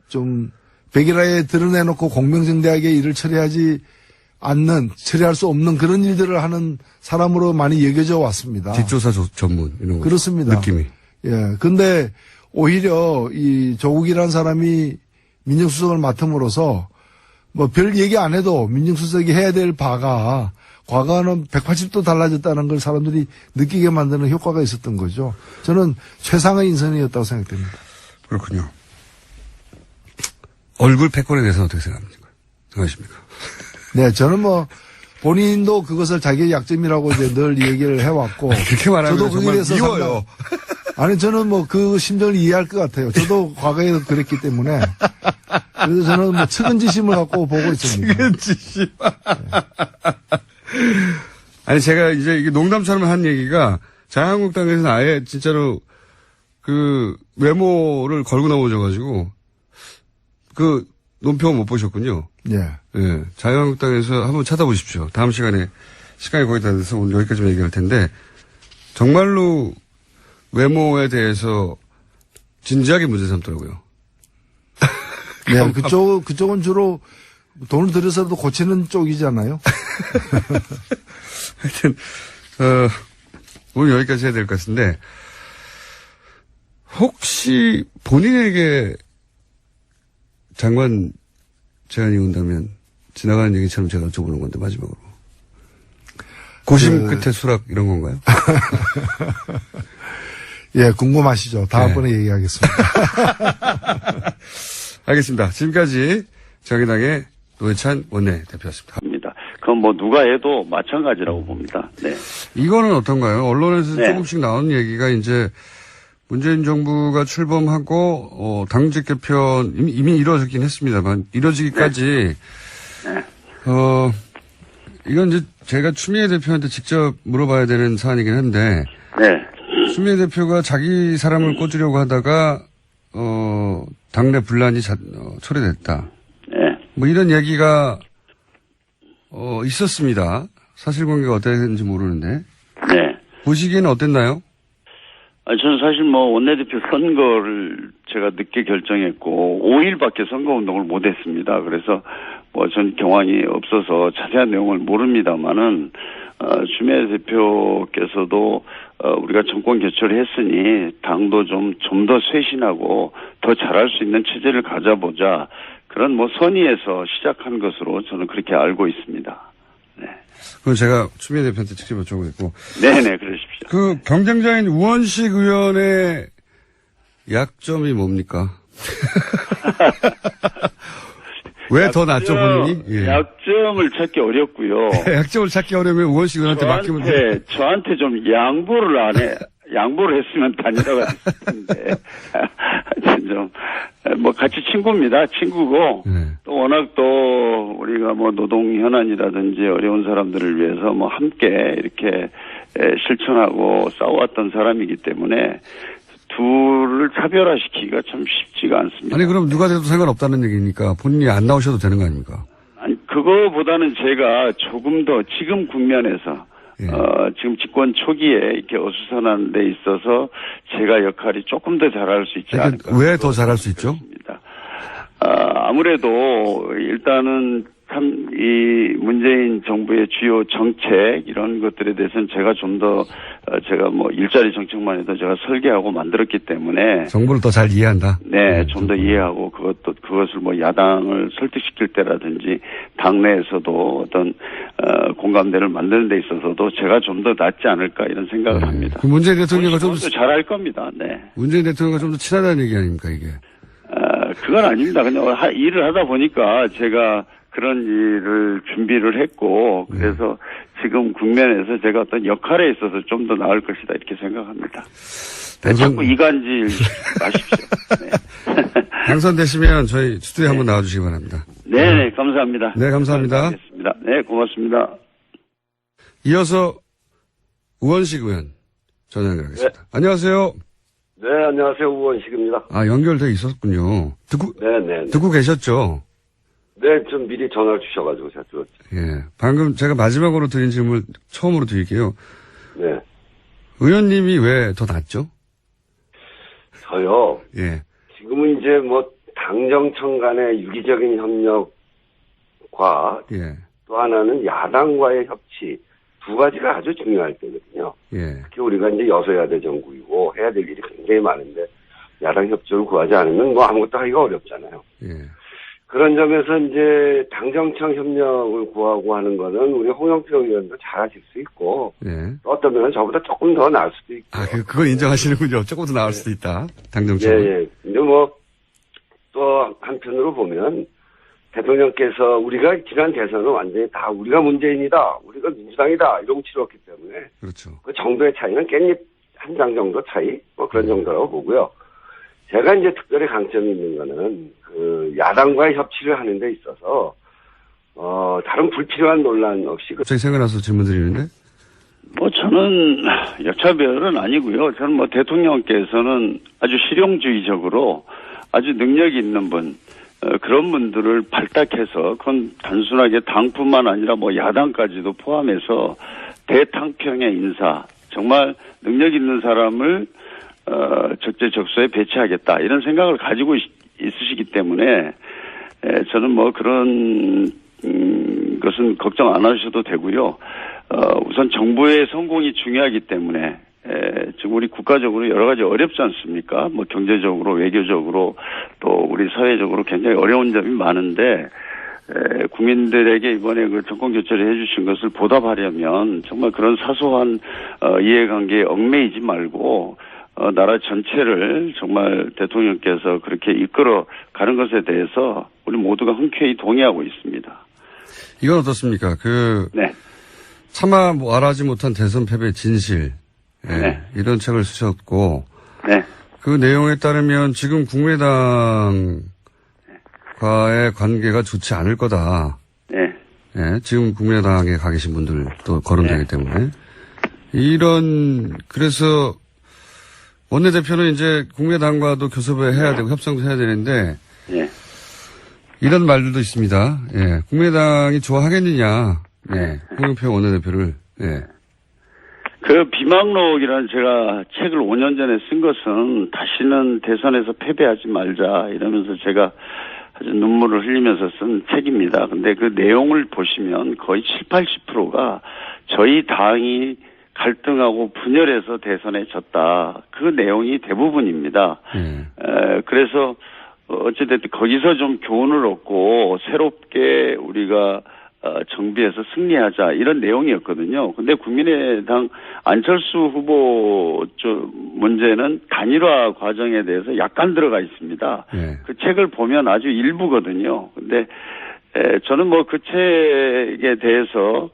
좀 백일화에 드러내놓고 공명정대하게 일을 처리할 수 없는 그런 일들을 하는 사람으로 많이 여겨져 왔습니다. 뒷조사 전문 이런 거. 그렇습니다. 느낌이. 예, 근데 오히려 이 조국이라는 사람이 민정수석을 맡음으로써 뭐 별 얘기 안 해도 민정수석이 해야 될 바가 과거와는 180도 달라졌다는 걸 사람들이 느끼게 만드는 효과가 있었던 거죠. 저는 최상의 인선이었다고 생각됩니다. 그렇군요. 얼굴 패권에 대해서는 어떻게 생각하십니까? 네, 저는 뭐 본인도 그것을 자기의 약점이라고 이제 늘 얘기를 해왔고. 그렇게 말하면 저도 정말 미워요. 아니, 저는 뭐 그 심정을 이해할 것 같아요. 저도 과거에 그랬기 때문에. 그래서 저는 뭐 측은지심을 갖고 보고 있습니다. 측은지심. 아니, 제가 이제 이게 농담처럼 한 얘기가 자유한국당에서는 아예 진짜로 그 외모를 걸고 넘어져가지고 그 논평 못 보셨군요. 예. 예. 자유한국당에서 한번 찾아보십시오. 다음 시간에 시간이 거의 다 돼서 오늘 여기까지만 얘기할 텐데 정말로 외모에 대해서 진지하게 문제 삼더라고요. 네, 그쪽은 주로 돈을 들여서도 고치는 쪽이잖아요. 하여튼, 오늘 여기까지 해야 될 것 같은데, 혹시 본인에게 장관 제안이 온다면, 지나가는 얘기처럼 제가 여쭤보는 건데, 마지막으로. 고심 끝에 수락, 이런 건가요? 예, 궁금하시죠? 다음번에 네. 얘기하겠습니다. 알겠습니다. 지금까지 정의당의 노회찬 원내대표였습니다. 그건 뭐 누가 해도 마찬가지라고 봅니다. 네. 이거는 어떤가요? 언론에서 네. 조금씩 나오는 얘기가 이제 문재인 정부가 출범하고 당직 개편 이미 이루어졌긴 했습니다만 이루어지기까지 네. 이건 이제 제가 추미애 대표한테 직접 물어봐야 되는 사안이긴 한데 네. 추미애 대표가 자기 사람을 꽂으려고 하다가 당내 분란이 초래됐다. 네. 뭐 이런 얘기가 있었습니다. 사실관계가 어땠는지 모르는데 네. 보시기에는 어땠나요? 저는 사실 뭐 원내대표 선거를 제가 늦게 결정했고 5일밖에 선거운동을 못했습니다. 그래서 뭐 전 경황이 없어서 자세한 내용을 모릅니다만은 추미애 대표께서도 우리가 정권 교체를 했으니 당도 좀 더 쇄신하고 더 잘할 수 있는 체제를 가져보자. 그런 뭐 선의에서 시작한 것으로 저는 그렇게 알고 있습니다. 네. 그건 제가 추미애 대표한테 직접 여쭤보겠고. 네네, 그러십시오. 그 경쟁자인 우원식 의원의 약점이 뭡니까? 왜 더 낫죠, 본인이? 예. 약점을 찾기 어렵고요. 약점을 찾기 어려우면 우원식 의원한테 맡기면 돼요. 저한테 좀 양보를 안 해. 양보를 했으면 다니다가 됐을 텐데. 좀, 뭐, 같이 친구입니다. 친구고. 네. 또 워낙 또, 우리가 뭐, 노동현안이라든지 어려운 사람들을 위해서 뭐, 함께 이렇게 실천하고 싸워왔던 사람이기 때문에, 둘을 차별화시키기가 참 쉽지가 않습니다. 아니, 그럼 누가 돼도 상관없다는 얘기니까 본인이 안 나오셔도 되는 거 아닙니까? 아니, 그거보다는 제가 조금 더 지금 국면에서, 예. 지금 집권 초기에 이렇게 어수선한 데 있어서 제가 역할이 조금 더 잘할 수 있지 않을까. 왜 더 잘할 수 있죠? 아무래도 일단은 참 이 문재인 정부의 주요 정책 이런 것들에 대해서는 제가 좀 더 제가 뭐 일자리 정책만 해도 제가 설계하고 만들었기 때문에 정부를 더 잘 이해한다. 네, 좀 더 이해하고 그것을 뭐 야당을 설득시킬 때라든지 당내에서도 어떤 공감대를 만드는 데 있어서도 제가 좀 더 낫지 않을까 이런 생각을 합니다. 그 문재인 대통령과 좀 더 잘할 겁니다. 네. 문재인 대통령과 좀 더 친하다는 얘기 아닙니까 이게? 그건 아닙니다. 그냥 일을 하다 보니까 제가 그런 일을 준비를 했고 그래서 지금 국면에서 제가 어떤 역할에 있어서 좀 더 나을 것이다 이렇게 생각합니다. 네, 자꾸 이간질 마십시오. 네. 당선되시면 저희 스튜디오에 한번 나와주시기 바랍니다. 네, 감사합니다. 네, 감사합니다. 알겠습니다. 네, 고맙습니다. 이어서 우원식 의원 전화 연결하겠습니다. 네. 안녕하세요. 네, 안녕하세요. 우원식입니다. 연결돼 있었군요. 듣고 계셨죠? 네, 좀 미리 전화를 주셔가지고 제가 들었죠. 예. 방금 제가 마지막으로 드린 질문을 처음으로 드릴게요. 네. 의원님이 왜 더 낫죠? 저요. 예. 지금은 이제 뭐 당정청 간의 유기적인 협력과 예. 또 하나는 야당과의 협치 두 가지가 아주 중요할 때거든요. 예. 특히 우리가 이제 여소야대 정국이고 해야 될 일이 굉장히 많은데 야당 협조를 구하지 않으면 뭐 아무것도 하기가 어렵잖아요. 예. 그런 점에서 이제 당정청 협력을 구하고 하는 거는 우리 홍영표 의원도 잘하실 수 있고 예. 또 어떤 면은 저보다 조금 더 나을 수도 있고. 아, 그건 인정하시는군요. 조금 더 나을 수도 있다. 당정청. 예. 근데 뭐 또 한편으로 보면 대통령께서 우리가 지난 대선은 완전히 다 우리가 문재인이다, 우리가 민주당이다 이러고 치렀기 때문에 그렇죠. 그 정도의 차이는 깻잎 한 장 정도 차이 뭐 그런 정도라고 보고요. 제가 이제 특별히 강점이 있는 거는 그 야당과의 협치를 하는 데 있어서 다른 불필요한 논란 없이 갑자기 생각나서 질문 드리는데. 뭐 저는 여차별은 아니고요. 저는 뭐 대통령께서는 아주 실용주의적으로 아주 능력이 있는 분, 그런 분들을 발탁해서 그건 단순하게 당뿐만 아니라 뭐 야당까지도 포함해서 대탕평의 인사, 정말 능력 있는 사람을 적재적소에 배치하겠다 이런 생각을 가지고 있으시기 때문에 저는 뭐 그런 것은 걱정 안 하셔도 되고요. 우선 정부의 성공이 중요하기 때문에 지금 우리 국가적으로 여러 가지 어렵지 않습니까? 뭐 경제적으로, 외교적으로 또 우리 사회적으로 굉장히 어려운 점이 많은데 국민들에게 이번에 그 정권 교체를 해주신 것을 보답하려면 정말 그런 사소한 이해관계에 얽매이지 말고 나라 전체를 정말 대통령께서 그렇게 이끌어 가는 것에 대해서 우리 모두가 흔쾌히 동의하고 있습니다. 이건 어떻습니까? 네. 차마 말하지 못한 대선 패배 진실. 예, 네. 이런 책을 쓰셨고. 네. 그 내용에 따르면 지금 국민의당과의 관계가 좋지 않을 거다. 네. 예, 지금 국민의당에 가 계신 분들도 거론되기 때문에. 그래서 원내대표는 이제 국민의당과도 교섭을 해야 되고 협상도 해야 되는데. 네. 이런 말들도 있습니다. 예, 국민의당이 좋아하겠느냐. 예, 홍영표 원내대표를. 예. 그 비망록이라는 제가 책을 5년 전에 쓴 것은 다시는 대선에서 패배하지 말자 이러면서 제가 아주 눈물을 흘리면서 쓴 책입니다. 근데 그 내용을 보시면 거의 70~80%가 저희 당이 갈등하고 분열해서 대선에 졌다. 그 내용이 대부분입니다. 그래서 어찌됐든 거기서 좀 교훈을 얻고 새롭게 우리가 정비해서 승리하자 이런 내용이었거든요. 근데 국민의당 안철수 후보 문제는 단일화 과정에 대해서 약간 들어가 있습니다. 그 책을 보면 아주 일부거든요. 근데 저는 뭐 그 책에 대해서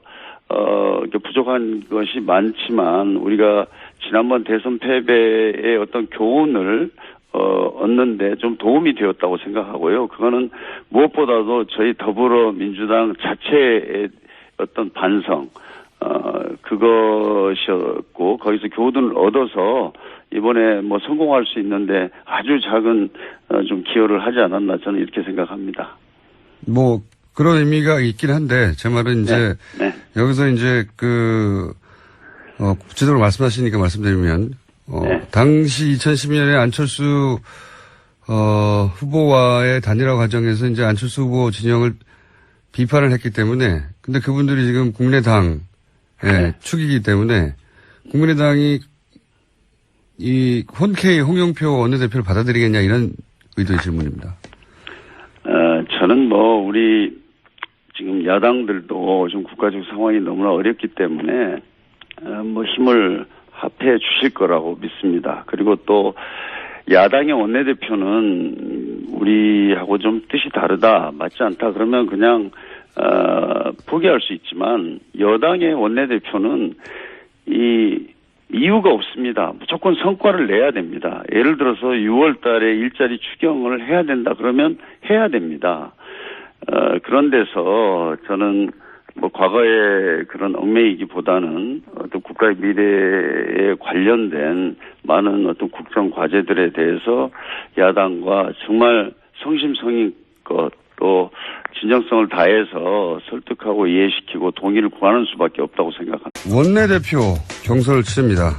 부족한 것이 많지만 우리가 지난번 대선 패배의 어떤 교훈을 얻는데 좀 도움이 되었다고 생각하고요. 그거는 무엇보다도 저희 더불어민주당 자체의 어떤 반성, 그것이었고, 거기서 교훈을 얻어서 이번에 뭐 성공할 수 있는데 아주 작은 좀 기여를 하지 않았나 저는 이렇게 생각합니다. 뭐, 그런 의미가 있긴 한데, 제 말은 이제, 네. 여기서 이제 구체적으로 말씀하시니까 말씀드리면, 네. 당시 2012년에 안철수, 후보와의 단일화 과정에서 이제 안철수 후보 진영을 비판을 했기 때문에, 근데 그분들이 지금 국민의당의 축이기 때문에, 국민의당이 흔쾌히 홍영표 원내대표를 받아들이겠냐, 이런 의도의 질문입니다. 저는 우리 지금 야당들도 좀 국가적 상황이 너무나 어렵기 때문에, 힘을 합해 주실 거라고 믿습니다. 그리고 또 야당의 원내대표는 우리하고 좀 뜻이 다르다, 맞지 않다 그러면 그냥 포기할 수 있지만 여당의 원내대표는 이유가 없습니다. 무조건 성과를 내야 됩니다. 예를 들어서 6월 달에 일자리 추경을 해야 된다 그러면 해야 됩니다. 그런 데서 저는 과거의 그런 얽매이기보다는 어떤 국가의 미래에 관련된 많은 어떤 국정 과제들에 대해서 야당과 정말 성심성의껏 또 진정성을 다해서 설득하고 이해시키고 동의를 구하는 수밖에 없다고 생각합니다. 원내대표 경선을 치릅니다.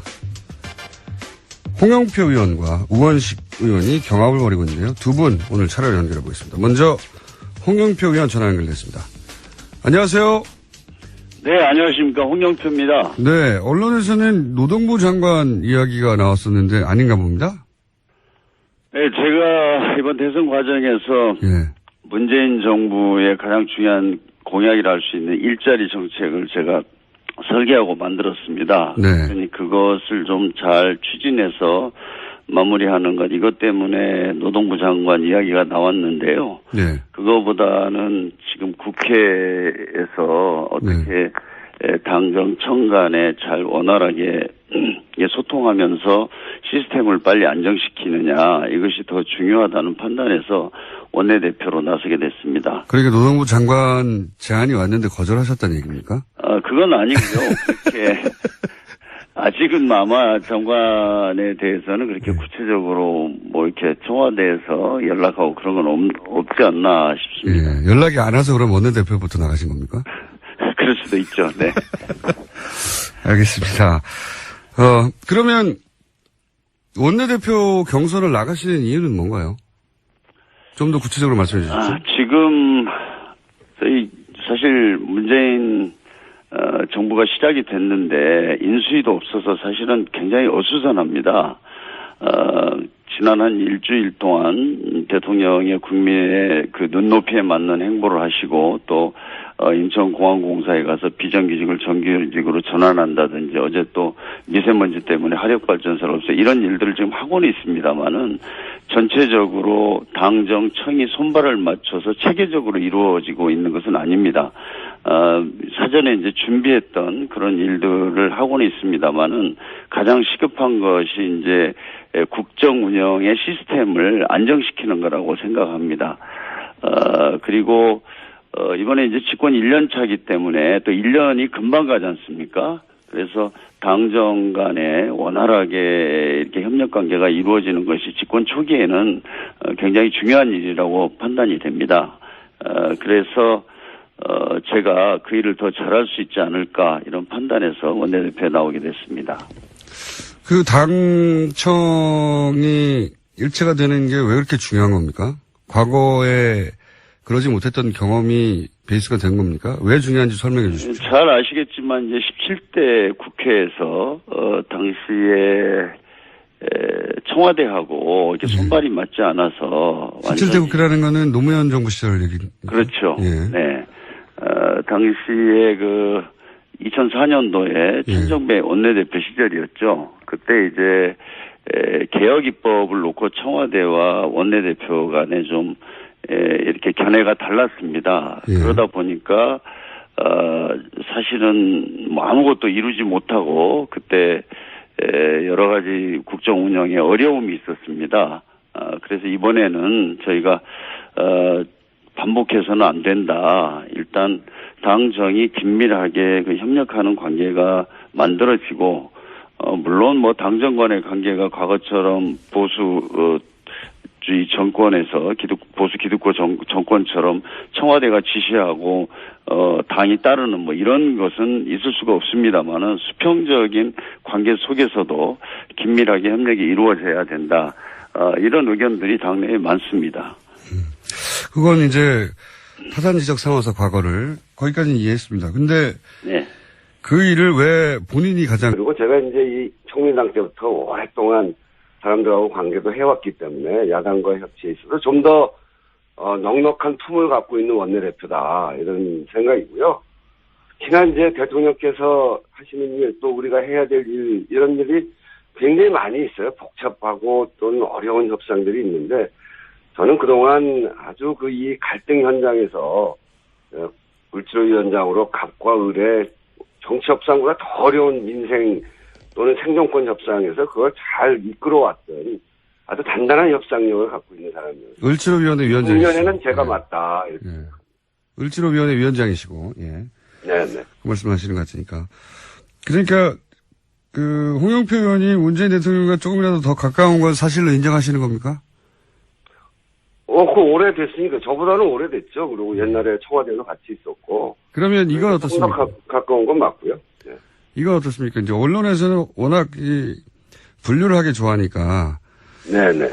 홍영표 의원과 우원식 의원이 경합을 벌이고 있는데요. 두 분 오늘 차례로 연결해 보겠습니다. 먼저 홍영표 의원 전화 연결됐습니다. 안녕하세요. 네, 안녕하십니까. 홍영표입니다. 네, 언론에서는 노동부 장관 이야기가 나왔었는데 아닌가 봅니다. 네, 제가 이번 대선 과정에서 문재인 정부의 가장 중요한 공약이라 할 수 있는 일자리 정책을 제가 설계하고 만들었습니다. 네. 그러니 그것을 좀 잘 추진해서 마무리하는 것, 이것 때문에 노동부 장관 이야기가 나왔는데요. 네. 그거보다는 지금 국회에서 어떻게 당정청 간에 잘 원활하게 소통하면서 시스템을 빨리 안정시키느냐, 이것이 더 중요하다는 판단에서 원내대표로 나서게 됐습니다. 그러니까 노동부 장관 제안이 왔는데 거절하셨다는 얘기입니까? 그건 아니고요. 그렇게 아직은 아마 장관에 대해서는 그렇게 구체적으로 뭐 이렇게 청와대에서 연락하고 그런 건 없지 않나 싶습니다. 예. 연락이 안 와서 그럼 원내대표부터 나가신 겁니까? 그럴 수도 있죠. 네. 알겠습니다. 그러면 원내대표 경선을 나가시는 이유는 뭔가요? 좀 더 구체적으로 말씀해 주십시오. 지금 저희 사실 문재인 정부가 시작이 됐는데 인수위도 없어서 사실은 굉장히 어수선합니다. 지난 한 일주일 동안 대통령의 국민의 그 눈높이에 맞는 행보를 하시고 또 인천공항공사에 가서 비정규직을 정규직으로 전환한다든지 어제 또 미세먼지 때문에 화력발전소를 없애 이런 일들을 지금 하고는 있습니다만은 전체적으로 당정청이 손발을 맞춰서 체계적으로 이루어지고 있는 것은 아닙니다. 사전에 이제 준비했던 그런 일들을 하고는 있습니다만은 가장 시급한 것이 이제 국정 운영의 시스템을 안정시키는 거라고 생각합니다. 그리고 이번에 이제 집권 1년 차이기 때문에 또 1년이 금방 가지 않습니까? 그래서 당정 간에 원활하게 이렇게 협력 관계가 이루어지는 것이 집권 초기에는 굉장히 중요한 일이라고 판단이 됩니다. 그래서 제가 그 일을 더 잘할 수 있지 않을까 이런 판단에서 원내대표에 나오게 됐습니다. 그 당청이 일체가 되는 게 왜 그렇게 중요한 겁니까? 과거에 그러지 못했던 경험이 베이스가 된 겁니까? 왜 중요한지 설명해 주십시오. 잘 아시겠지만 이제 17대 국회에서 당시에 청와대하고 이렇게 손발이 맞지 않아서 17대 국회라는 거는 노무현 정부 시절 얘기입니다. 그렇죠. 예. 네. 당시에 2004년도에 천정배 원내대표 시절이었죠. 그때 이제 개혁 입법을 놓고 청와대와 원내대표 간에 좀 이렇게 견해가 달랐습니다. 예. 그러다 보니까 사실은 뭐 아무것도 이루지 못하고 그때 여러 가지 국정 운영에 어려움이 있었습니다. 그래서 이번에는 저희가 반복해서는 안 된다. 일단 당정이 긴밀하게 협력하는 관계가 만들어지고 물론 뭐 당정 간의 관계가 과거처럼 보수주의 정권에서 보수 기득권 정권처럼 청와대가 지시하고 당이 따르는 뭐 이런 것은 있을 수가 없습니다만은 수평적인 관계 속에서도 긴밀하게 협력이 이루어져야 된다. 이런 의견들이 당내에 많습니다. 그건 이제 타산지적 삼아서 과거를 거기까지는 이해했습니다. 근데 네. 그 일을 왜 본인이 가장 그리고 제가 이제 이 총리당 때부터 오랫동안 사람들하고 관계도 해왔기 때문에 야당과 협치에 있어서 좀 더 넉넉한 품을 갖고 있는 원내대표다 이런 생각이고요. 지난 이제 대통령께서 하시는 일 또 우리가 해야 될 일 이런 일이 굉장히 많이 있어요. 복잡하고 또는 어려운 협상들이 있는데 저는 그동안 아주 이 갈등 현장에서 을지로위원장으로 갑과 을의 정치 협상보다 더 어려운 민생 또는 생존권 협상에서 그걸 잘 이끌어왔던 아주 단단한 협상력을 갖고 있는 사람이에요. 을지로위원회 위원장이시고. 작년에는 제가 맞다. 이렇게. 예. 을지로위원회 위원장이시고, 예. 네네. 그 말씀 하시는 것 같으니까. 그러니까, 홍영표 의원이 문재인 대통령과 조금이라도 더 가까운 건 사실로 인정하시는 겁니까? 그거 오래됐으니까, 저보다는 오래됐죠. 그리고 옛날에 청와대도 같이 있었고. 그러면 이건 어떻습니까? 좀 더 가까운 건 맞고요. 네. 이건 어떻습니까? 이제 언론에서는 워낙 분류를 하기 좋아하니까. 네네.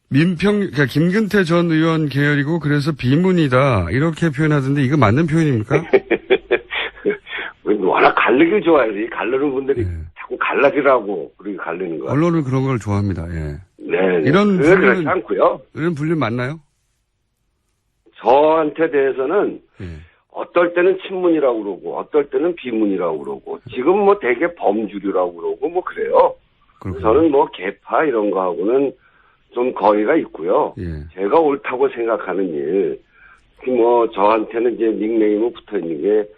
그러니까 김근태 전 의원 계열이고 그래서 비문이다. 이렇게 표현하던데 이거 맞는 표현입니까? 워낙 갈르기 좋아해서 이 갈르는 분들이 네. 자꾸 갈라지라고 그렇게 갈르는 거예요. 언론은 그런 걸 좋아합니다. 예. 네. 네. 이런 그렇지 않고요. 이런 분류 맞나요? 저한테 대해서는 예. 어떨 때는 친문이라고 그러고 어떨 때는 비문이라고 그러고 지금 뭐 되게 범주류라고 그러고 뭐 그래요. 그렇군요. 저는 뭐 개파 이런 거하고는 좀 거리가 있고요. 예. 제가 옳다고 생각하는 일, 뭐 저한테는 이제 닉네임이 붙어 있는 게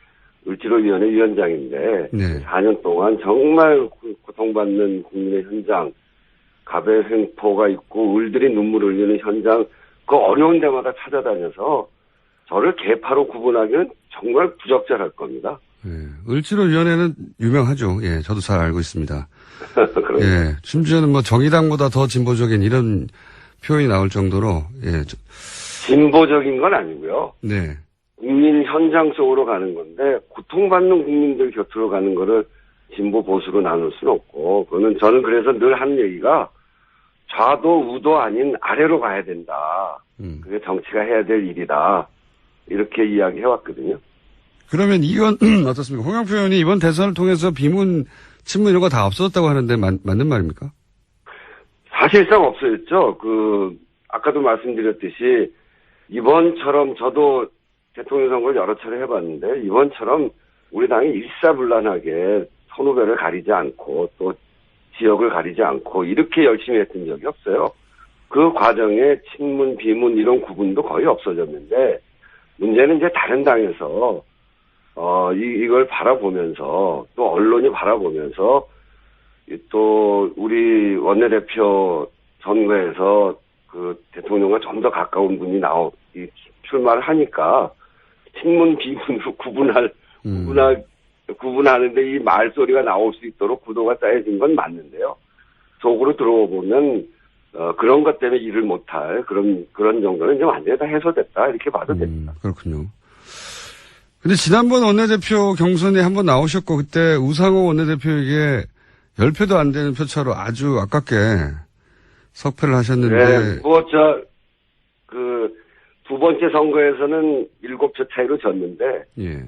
을지로위원회 위원장인데 네. 4년 동안 정말 고통받는 국민의 현장, 갑의 횡포가 있고 을들이 눈물을 흘리는 현장, 그 어려운 데마다 찾아다녀서 저를 개파로 구분하기는 정말 부적절할 겁니다. 예. 을지로위원회는 유명하죠. 예, 저도 잘 알고 있습니다. 그럼 예, 심지어는 뭐 정의당보다 더 진보적인 이런 표현이 나올 정도로 예, 진보적인 건 아니고요. 네, 국민 현장 속으로 가는 건데 고통받는 국민들 곁으로 가는 거를 진보 보수로 나눌 수는 없고 그거는 저는 그래서 늘 하는 얘기가 좌도 우도 아닌 아래로 가야 된다. 그게 정치가 해야 될 일이다. 이렇게 이야기해왔거든요. 그러면 이건 어떻습니까? 홍영표 의원이 이번 대선을 통해서 비문, 친문 이런 거 다 없어졌다고 하는데 맞는 말입니까? 사실상 없어졌죠. 아까도 말씀드렸듯이 이번처럼 저도 대통령 선거를 여러 차례 해봤는데 이번처럼 우리 당이 일사불란하게 선후배를 가리지 않고 또 지역을 가리지 않고 이렇게 열심히 했던 적이 없어요. 그 과정에 친문, 비문 이런 구분도 거의 없어졌는데 문제는 이제 다른 당에서 이걸 바라보면서 또 언론이 바라보면서 또 우리 원내대표 선거에서 그 대통령과 좀 더 가까운 분이 출마를 하니까 친문 비문으로 구분하는데 이 말소리가 나올 수 있도록 구도가 짜여진 건 맞는데요. 속으로 들어보면 그런 것 때문에 일을 못할 그런 정도는 이제 완전히 다 해소됐다 이렇게 봐도 됩니다. 그렇군요. 근데 지난번 원내대표 경선에 한번 나오셨고 그때 우상호 원내대표에게 10표도 안 되는 표차로 아주 아깝게 석패를 하셨는데. 네, 두 번째 선거에서는 7표 차이로 졌는데, 예.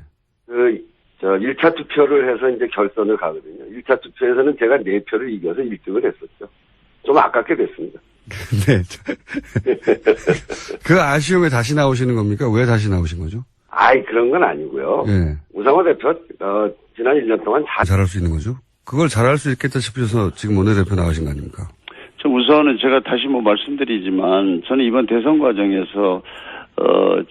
1차 투표를 해서 이제 결선을 가거든요. 1차 투표에서는 제가 4표를 이겨서 1등을 했었죠. 좀 아깝게 됐습니다. 네. 그 아쉬움에 다시 나오시는 겁니까? 왜 다시 나오신 거죠? 그런 건 아니고요. 예. 우상호 대표, 지난 1년 동안 잘할 수 있는 거죠? 그걸 잘할 수 있겠다 싶어서 지금 원내대표 나가신 거 아닙니까? 우선은 제가 다시 말씀드리지만 저는 이번 대선 과정에서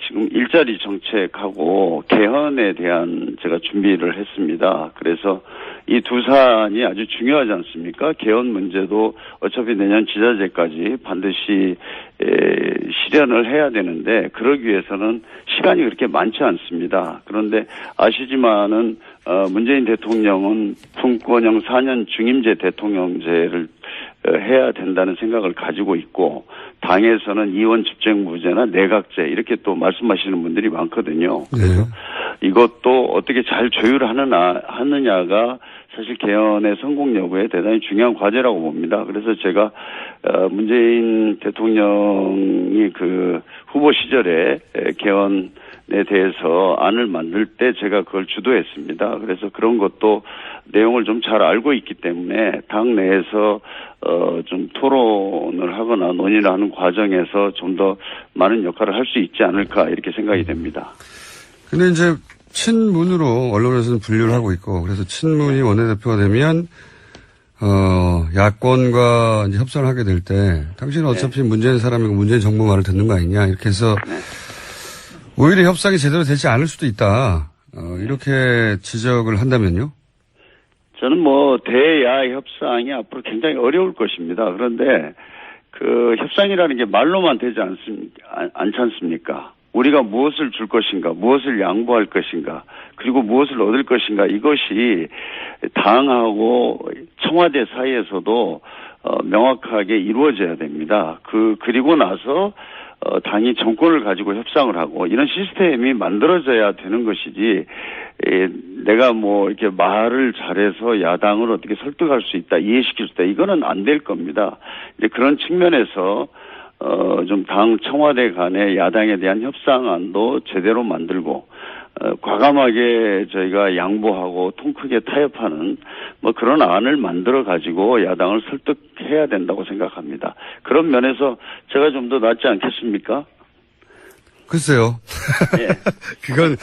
지금 일자리 정책하고 개헌에 대한 제가 준비를 했습니다. 그래서 이 두 사안이 아주 중요하지 않습니까? 개헌 문제도 어차피 내년 지자체까지 반드시 실현을 해야 되는데 그러기 위해서는 시간이 그렇게 많지 않습니다. 그런데 아시지만은 문재인 대통령은 분권형 4년 중임제 대통령제를 해야 된다는 생각을 가지고 있고 당에서는 이원 집행부제나 내각제 이렇게 또 말씀하시는 분들이 많거든요. 그래서 이것도 어떻게 잘 조율하느냐가 사실 개헌의 성공 여부에 대단히 중요한 과제라고 봅니다. 그래서 제가 문재인 대통령이 그 후보 시절에 개헌에 대해서 안을 만들 때 제가 그걸 주도했습니다. 그래서 그런 것도 내용을 좀 잘 알고 있기 때문에 당 내에서 좀 토론을 하거나 논의를 하는 과정에서 좀 더 많은 역할을 할 수 있지 않을까 이렇게 생각이 됩니다. 근데 이제 친문으로 언론에서는 분류를 하고 있고 그래서 친문이 원내대표가 되면 야권과 이제 협상을 하게 될 때 당신은 어차피 문재인 사람이고 문재인 정부 말을 듣는 거 아니냐 이렇게 해서 오히려 협상이 제대로 되지 않을 수도 있다. 이렇게 지적을 한다면요? 저는 대야 협상이 앞으로 굉장히 어려울 것입니다. 그런데 그 협상이라는 게 말로만 되지 않지 않습니까? 우리가 무엇을 줄 것인가, 무엇을 양보할 것인가, 그리고 무엇을 얻을 것인가 이것이 당하고 청와대 사이에서도 명확하게 이루어져야 됩니다. 그리고 나서 당이 정권을 가지고 협상을 하고 이런 시스템이 만들어져야 되는 것이지 내가 이렇게 말을 잘해서 야당을 어떻게 설득할 수 있다, 이해시킬 수 있다 이거는 안 될 겁니다. 이제 그런 측면에서 좀 당 청와대 간의 야당에 대한 협상안도 제대로 만들고 과감하게 저희가 양보하고 통 크게 타협하는 뭐 그런 안을 만들어 가지고 야당을 설득해야 된다고 생각합니다. 그런 면에서 제가 좀 더 낫지 않겠습니까? 글쎄요. 예. 그건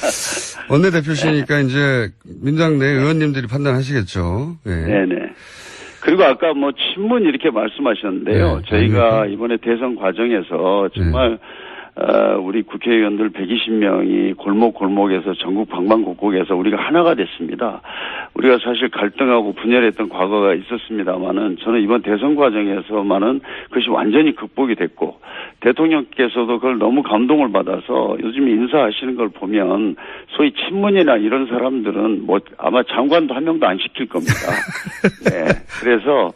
원내대표시니까 이제 민주당 내 의원님들이 판단하시겠죠. 예. 네네. 그리고 아까 뭐 친문 이렇게 말씀하셨는데요. 네, 저희가 아닙니까? 이번에 대선 과정에서 정말 우리 국회의원들 120명이 골목골목에서 전국 방방곡곡에서 우리가 하나가 됐습니다. 우리가 사실 갈등하고 분열했던 과거가 있었습니다만은 저는 이번 대선 과정에서만은 그것이 완전히 극복이 됐고 대통령께서도 그걸 너무 감동을 받아서 요즘 인사하시는 걸 보면 소위 친문이나 이런 사람들은 뭐 아마 장관도 한 명도 안 시킬 겁니다. 네. 그래서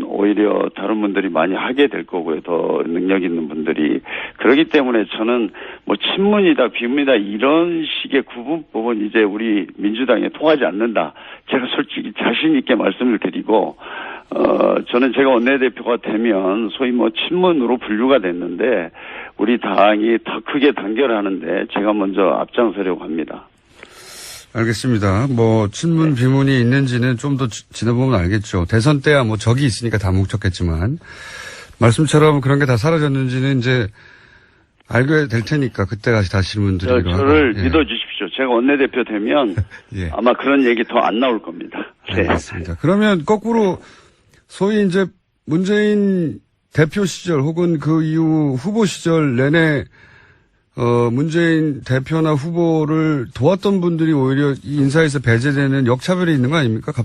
오히려 다른 분들이 많이 하게 될 거고요. 더 능력 있는 분들이. 그렇기 때문에 저는 뭐 친문이다, 비문이다 이런 식의 구분법은 이제 우리 민주당에 통하지 않는다. 제가 솔직히 자신 있게 말씀을 드리고, 저는 제가 원내대표가 되면 소위 뭐 친문으로 분류가 됐는데 우리 당이 더 크게 단결하는데 제가 먼저 앞장서려고 합니다. 알겠습니다. 뭐 친문 비문이 있는지는 좀 더 지나보면 알겠죠. 대선 때야 뭐 적이 있으니까 다 뭉쳤겠지만 말씀처럼 그런 게 다 사라졌는지는 이제 알게 될 테니까 그때 다시 질문 드리도록 저를 하고. 예. 믿어주십시오. 제가 원내대표 되면 예. 아마 그런 얘기 더 안 나올 겁니다. 네. 알겠습니다. 그러면 거꾸로 소위 이제 문재인 대표 시절 혹은 그 이후 후보 시절 내내 문재인 대표나 후보를 도왔던 분들이 오히려 이 인사에서 배제되는 역차별이 있는 거 아닙니까?